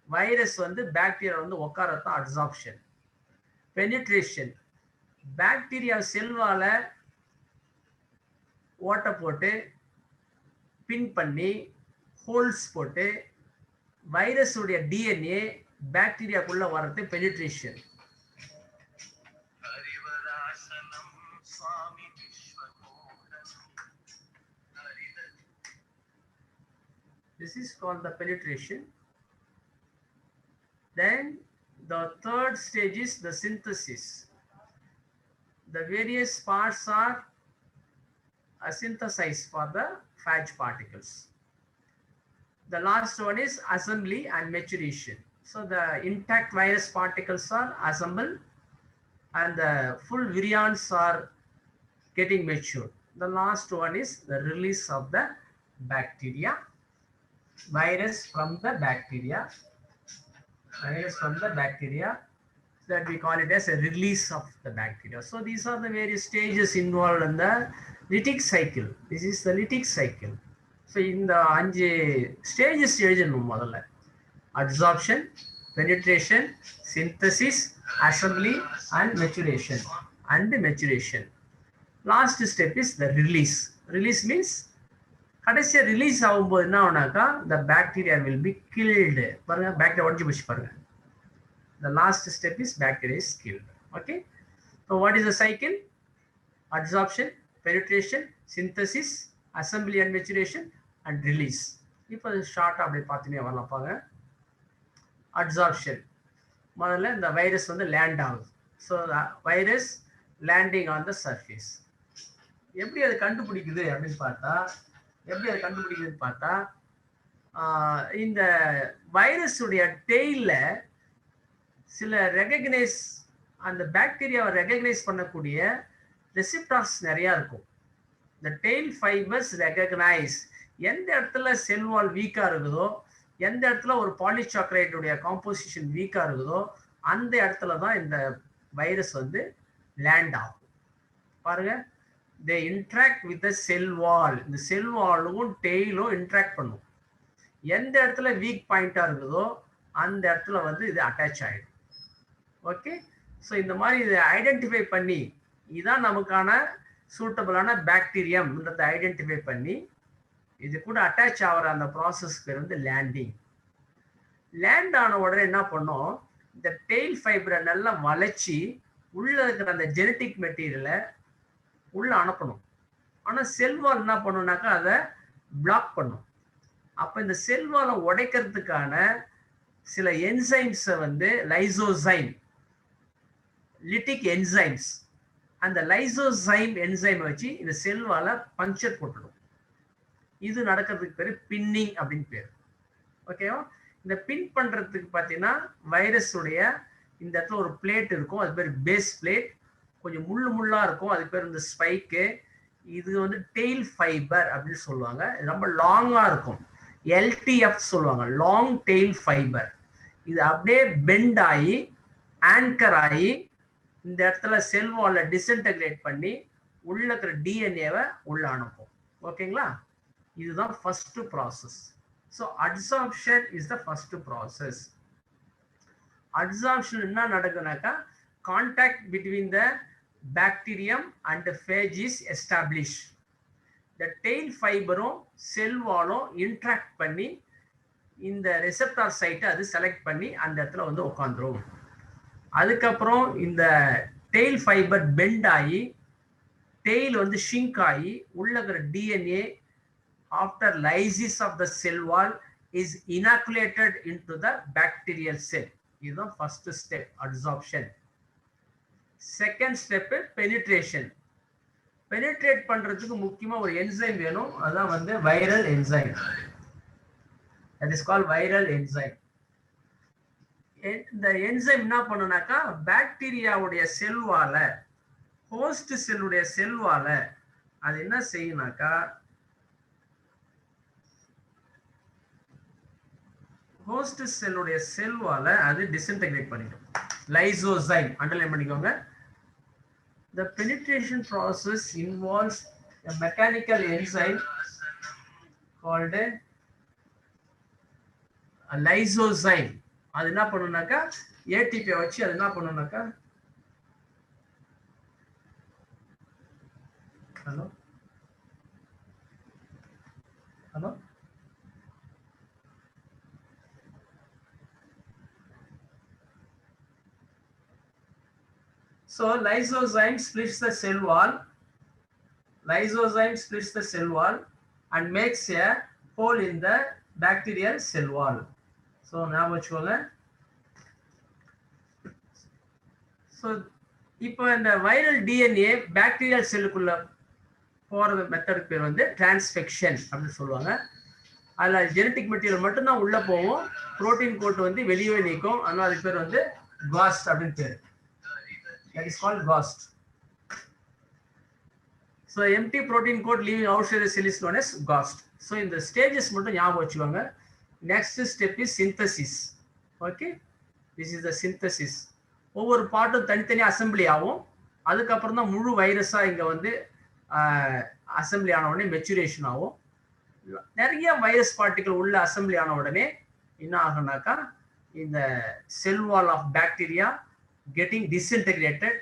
Virus வந்து bacteria வந்து உட்காரத்தான் adsorption. Penetration, bacteria செல்வால ஓட்டை போட்டு பின் பண்ணி ஹோல்ஸ் போட்டு வைரஸ் உடைய டிஎன்ஏ பாக்டீரியாக்குள்ள வர்றது penetration. This is called the penetration. Then the third stage is the synthesis. The various parts are synthesized for the phage particles. The last one is assembly and maturation. So the intact virus particles are assembled and the full virions are getting matured. The last one is the release of the bacteria, virus from the bacteria, virus from the bacteria. that we call it as a release of the bacteria. So these are the various stages involved in the lytic cycle. This is the lytic cycle. So in the 5 stages எழுதணும் முதல்ல. Adsorption, penetration, synthesis, assembly and maturation. Last step is the release. Release means கடைசியா release ஆகும்போது என்ன ஆகுனாக்கா the bacteria will be killed. பாருங்க bacteria உடைஞ்சு போச்சு பாருங்க. The last step is bacteria is killed. Okay. So what is the cycle? Adsorption, penetration, synthesis, assembly and maturation and release. இப்போ ஷார்ட்டா அப்படியே பார்த்துனே வரலாம் பாருங்க. Adsorption. முதல்ல இந்த வைரஸ் வந்து லேண்ட் ஆகுது. So virus landing on the surface. எப்படி அது கண்டுபிடிக்குது அப்படின்னு பார்த்தா இந்த வைரஸுடைய டெய்ல சில ரெகக்னைஸ் அந்த பாக்டீரியாவை ரெகக்னைஸ் பண்ணக்கூடிய ரெசிப்டார்ஸ் நிறைய இருக்கும். இந்த டெய்ல் ஃபைபர்ஸ் ரெகக்னைஸ் எந்த இடத்துல செல் வால் வீக்கா இருக்குதோ, எந்த இடத்துல ஒரு பாலிசாக்கரைடுடைய காம்போசிஷன் வீக்கா இருக்குதோ அந்த இடத்துல தான் இந்த வைரஸ் வந்து லேண்ட் ஆகும். பாருங்க, they interact with the cell wall. இந்த செல் வாலும் டெய்லும் இன்ட்ராக்ட் பண்ணும். எந்த இடத்துல வீக் பாயிண்டா இருக்குதோ அந்த இடத்துல வந்து இது அட்டாச் ஆயிடும். ஓகே. ஸோ இந்த மாதிரி இதை ஐடென்டிஃபை பண்ணி இதான் நமக்கான சூட்டபிளான பாக்டீரியம்ன்றதை ஐடென்டிஃபை பண்ணி இது கூட அட்டாச் ஆகிற அந்த ப்ராசஸ் பேர் வந்து லேண்டிங். லேண்ட் ஆன உடனே என்ன பண்ணோம், இந்த டெய்ல் ஃபைபரை நல்லா வளைச்சி உள்ள இருக்கிற அந்த ஜெனட்டிக் மெட்டீரியலை உள்ள அனுப்பணும். ஆனால் செல்வால் என்ன பண்ணுனாக்கா அதை பிளாக் பண்ணும். அப்போ இந்த செல்வாலை உடைக்கிறதுக்கான சில என்சைம்ஸை வந்து லைசோசைம், லிட்டிக் என்சைம்ஸ், அந்த லைசோசைம் என்சைம் வச்சு இந்த செல்வாலை பஞ்சர் போட்டுடும். இது நடக்கிறதுக்கு பேர் பின்னிங் அப்படின்னு பேர். ஓகேவா? இந்த பின் பண்றதுக்கு பார்த்தீங்கன்னா வைரஸுடைய இந்த இடத்துல ஒரு பிளேட் இருக்கும், அது பேர் பேஸ் பிளேட். கொஞ்சம் முள்ளா இருக்கும், அது பேர் இந்த ஸ்பைக்கு. இது வந்து டெய்ல் ஃபைபர் அப்படின்னு சொல்லுவாங்க. ரொம்ப லாங்கா இருக்கும், எல்டிஎஃப் சொல்லுவாங்க, லாங் டெய்ல் ஃபைபர். இது அப்படியே பெண்ட் ஆகி ஆங்கர் ஆகி இந்த இடத்துல செல் வால்ல டிஸ்இன்டகிரேட் பண்ணி உள்ள இருக்கிற டிஎன்ஏவை உள்ள அனுப்பும். ஓகேங்களா? இதுதான் first process. So adsorption is the first process. Adsorption என்ன நடக்குனாக்கா contact between the bacterium and the phage is establish. இந்த டெய்ல் ஃபைபரும் செல் வாலும் இன்ட்ராக்ட் பண்ணி இந்த ரெசெப்டார் சைட்டை அது செலக்ட் பண்ணி அந்த இடத்துல வந்து உட்காந்துரும். அதுக்கப்புறம் இந்த டெய்ல் ஃபைபர் பெண்ட் ஆகி டெய்ல் வந்து ஷிங்க் ஆகி உள்ள இருக்கிற DNA after lysis of the cell wall is inoculated into the bacterial cell. இதுதான் first step, adsorption. Second step penetration. penetrate பண்றதுக்கு முக்கியமா ஒரு என்சைம் வேணும், அதான் வந்து viral enzyme. that is called viral enzyme. இந்த என்சைம் என்ன பண்ணுனாக்கா பாக்டீரியாவுடைய செல் வால, ஹோஸ்ட் செல்லுடைய செல் வால அது என்ன செய்யுனாக்கா ஹோஸ்ட் செல்லுடைய செல் வால அது டிஸ்இன்டகிரேட் பண்ணிடும். லைசோசைம் அண்டர்லைன் பண்ணிக்கோங்க. The penetration process involves a mechanical enzyme called a lysozyme. அது என்ன பண்ணுனாக்கா ஏடிபி வச்சு அது என்ன பண்ணுனாக்கா hello hello So lysozyme splits the cell wall. Lysozyme splits the cell wall and makes a hole in the bacterial cell wall. So ஞாபகம் வச்சுக்கோங்க. So இப்போ இந்த வைரல் டிஎன்ஏ பாக்டீரியல் செல்லுக்குள்ள போற மெத்தட் பேர் வந்து டிரான்ஸ்ஃபெக்ஷன் அப்படின்னு சொல்லுவாங்க. அதுல ஜெனட்டிக் மெட்டீரியல் மட்டும்தான் உள்ள போகும், புரோட்டீன் கோட் வந்து வெளியே நீக்கும். அதனால அதுக்கு பேர் வந்து காஸ்ட் அப்படின்னு பேர். That is called GOST. So empty protein coat leaving outside the cell is known as GOST. So in the stages மட்டும் ஞாபகம் வச்சுக்கோங்க. Next step is synthesis. Okay, this is the synthesis. ஒவ்வொரு பார்ட்டும் தனித்தனி அசம்பிளி ஆகும். அதுக்கப்புறம் தான் முழு வைரஸா இங்க வந்து அசம்பிளி ஆன உடனே மெச்சுரேஷன் ஆகும். நிறைய வைரஸ் பார்ட்டிகள் உள்ள அசம்பிளி ஆன உடனே என்ன ஆகும்னாக்கா இந்த cell wall of bacteria getting disintegrated,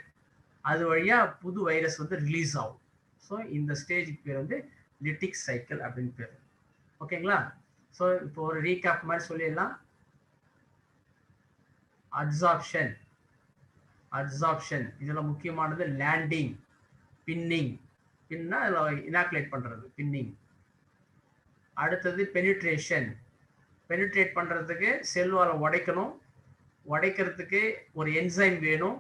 அது வழியா புது வைரஸ் வந்து ரிலீஸ் ஆகும். ஸோ இந்த ஸ்டேஜுக்கு பேர் வந்து லிட்டிக் சைக்கிள் அப்படின்னு பேர். ஓகேங்களா? ஸோ இப்போ ஒரு ரீகேப் மாதிரி சொல்லிடலாம். அப்சார்ப்ஷன் இதுல முக்கியமானது லேண்டிங், பின்னிங், பின்னா இனாக்குலேட் பண்றது, பின்னிங். அடுத்தது பெனிட்ரேட் பண்றதுக்கு செல் வாலை உடைக்கணும். உடைக்கிறதுக்கு ஒரு என்சைம் வேணும்.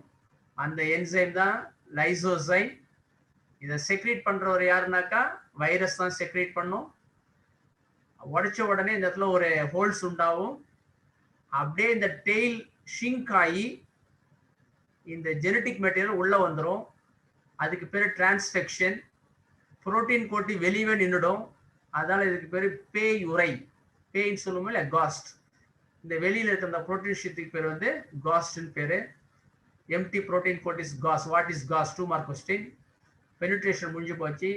அந்த என்சைம் தான் லைசோசைம். இதை செக்ரீட் பண்றவர் யாருனாக்கா வைரஸ் தான் செக்ரீட் பண்ணும். உடைச்ச உடனே இந்த இடத்துல ஒரு ஹோல்ஸ் உண்டாகும். அப்படியே இந்த டெய்ல் ஷிங்க் ஆகி இந்த ஜெனட்டிக் மெட்டீரியல் உள்ள வந்துடும். அதுக்கு பேர் டிரான்ஸ்ஃபெக்ஷன். புரோட்டீன் கோட்டி வெளியே நின்றுடும். அதனால இதுக்கு பேர் பேய் உரை, பேய்ன்னு சொல்லுவோம் இல்லை, காஸ்ட். இந்த வெளியில இருக்க அந்த புரோட்டீன் ஷீட்டுக்கு பேர் வந்து காஸ்ட்னு பேரு. Empty protein coat is ghost. What is ghost? 2 mark question. Penetration முடிஞ்சு போச்சு.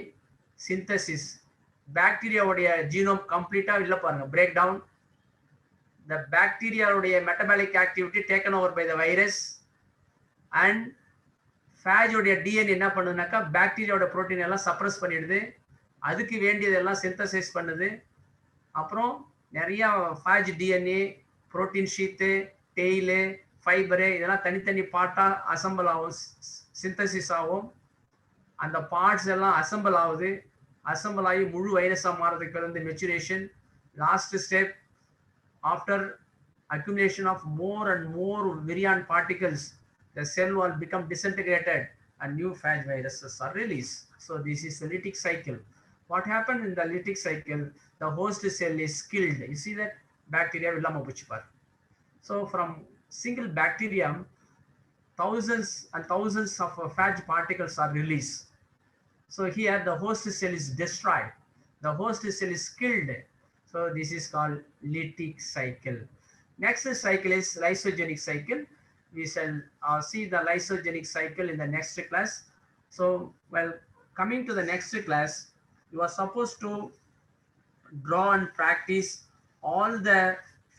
சிந்தசிஸ், பாக்டீரியாவுடைய ஜீனோம் கம்ப்ளீட்டா இல்ல பாருங்க, பிரேக் டவுன். The bacteriaவுடைய metabolic activity taken over by the virus and phage உடைய DNA என்ன பண்ணுதுனாக்கா பாக்டீரியாவோட புரோட்டீன் எல்லாம் சப்ரஸ் பண்ணிடுது. அதுக்கு வேண்டியதெல்லாம் சிந்தசைஸ் பண்ணுது. அப்புறம் நிறைய phage DNA, protein sheet, tail, fibre இதெல்லாம் தனித்தனி பார்ட்டா அசம்பிள் ஆகும், சிந்தசிஸ் ஆகும். அந்த பார்ட்ஸ் எல்லாம் அசம்பிள் ஆகுது. அசம்பிள் ஆகி முழு வைரஸா மாறதுக்கு பேர் வந்து maturation. Last step, after accumulation of more and more virion particles, the cell will become disintegrated and new phage viruses are released. So this is the lytic cycle. What happened in the lytic cycle? The host cell is killed. You see that bacteria villama puchipar. So from single bacterium, thousands and thousands of phage particles are released. So here the host cell is destroyed. The host cell is killed. So this is called lytic cycle. Next cycle is lysogenic cycle. We shall see the lysogenic cycle in the next class. So well, coming to the next class, you are supposed to draw and practice all the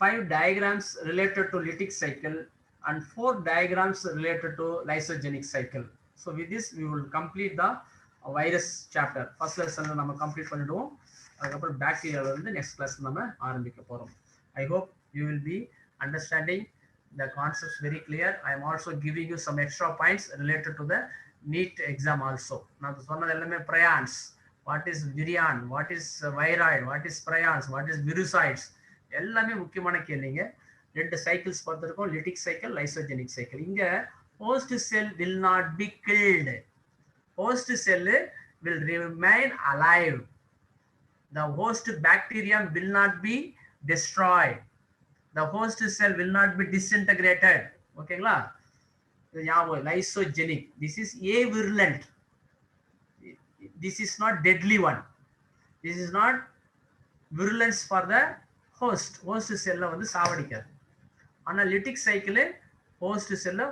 5 diagrams related to lytic cycle and 4 diagrams related to lysogenic cycle. So with this we will complete the virus chapter. First lesson நம்ம complete பண்ணிடுவோம். அதுக்கப்புறம் பாக்டீரியாவில் வந்து next class நம்ம ஆரம்பிக்க போகிறோம். I hope you will be understanding the concepts very clear. I am also giving you some extra points related to the NEET exam also. நான் சொன்னது எல்லாமே prions, what is virion, what is viroid, what is prions, what is virusoids, எல்லாமே முக்கியமான கேள்விங்க. 2 cycles பார்த்துருக்கோம், lytic cycle, lysogenic cycle. இங்கே host cell will not be killed. Host cell will remain alive. The host bacterium will not be destroyed. The host cell will not be disintegrated. Okay, lysogenic. This is avirulent. This is not deadly one. This is not virulence for the host. Host cell வந்து சாவடிக்காது. Analytic cycle host cell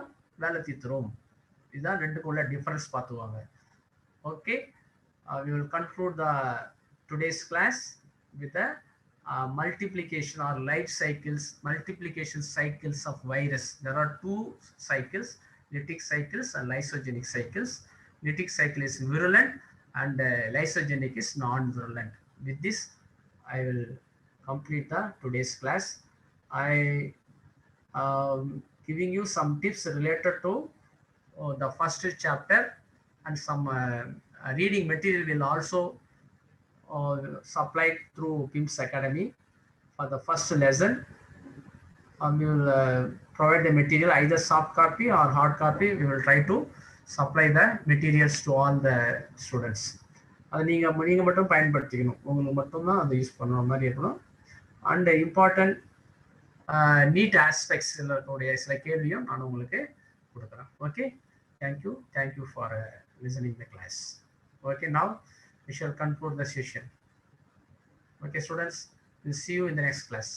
வேலை தீத்துரும். இதுதான் ரெண்டுக்குள்ள difference பார்த்துவாங்க. Okay, we will conclude the today's class with the multiplication or life cycles, multiplication cycles of virus. There are 2 cycles, lytic cycles and lysogenic cycles. Lytic cycle is virulent and lysogenic is non-virulent. With this, I will complete the today's class. I giving you some tips related to the first chapter and some reading material will also supplied through PIMS Academy for the first lesson. We will provide the material either soft copy or hard copy. We will try to supply the materials to all the students. அது நீங்க மட்டும் பயன்படுத்திக்கணும், உங்களுக்கு மட்டும் தான் அதை use பண்ணுற மாதிரி இருக்கணும். அண்ட் இம்பார்ட்டன்ட் நீட் ஆஸ்பெக்ட்ஸ் இருக்கக்கூடிய சில கேள்வியும் நான் உங்களுக்கு கொடுக்குறேன். Okay, thank you for listening the class. Okay, now we shall conclude the session. Okay, students, we'll see you in the next class.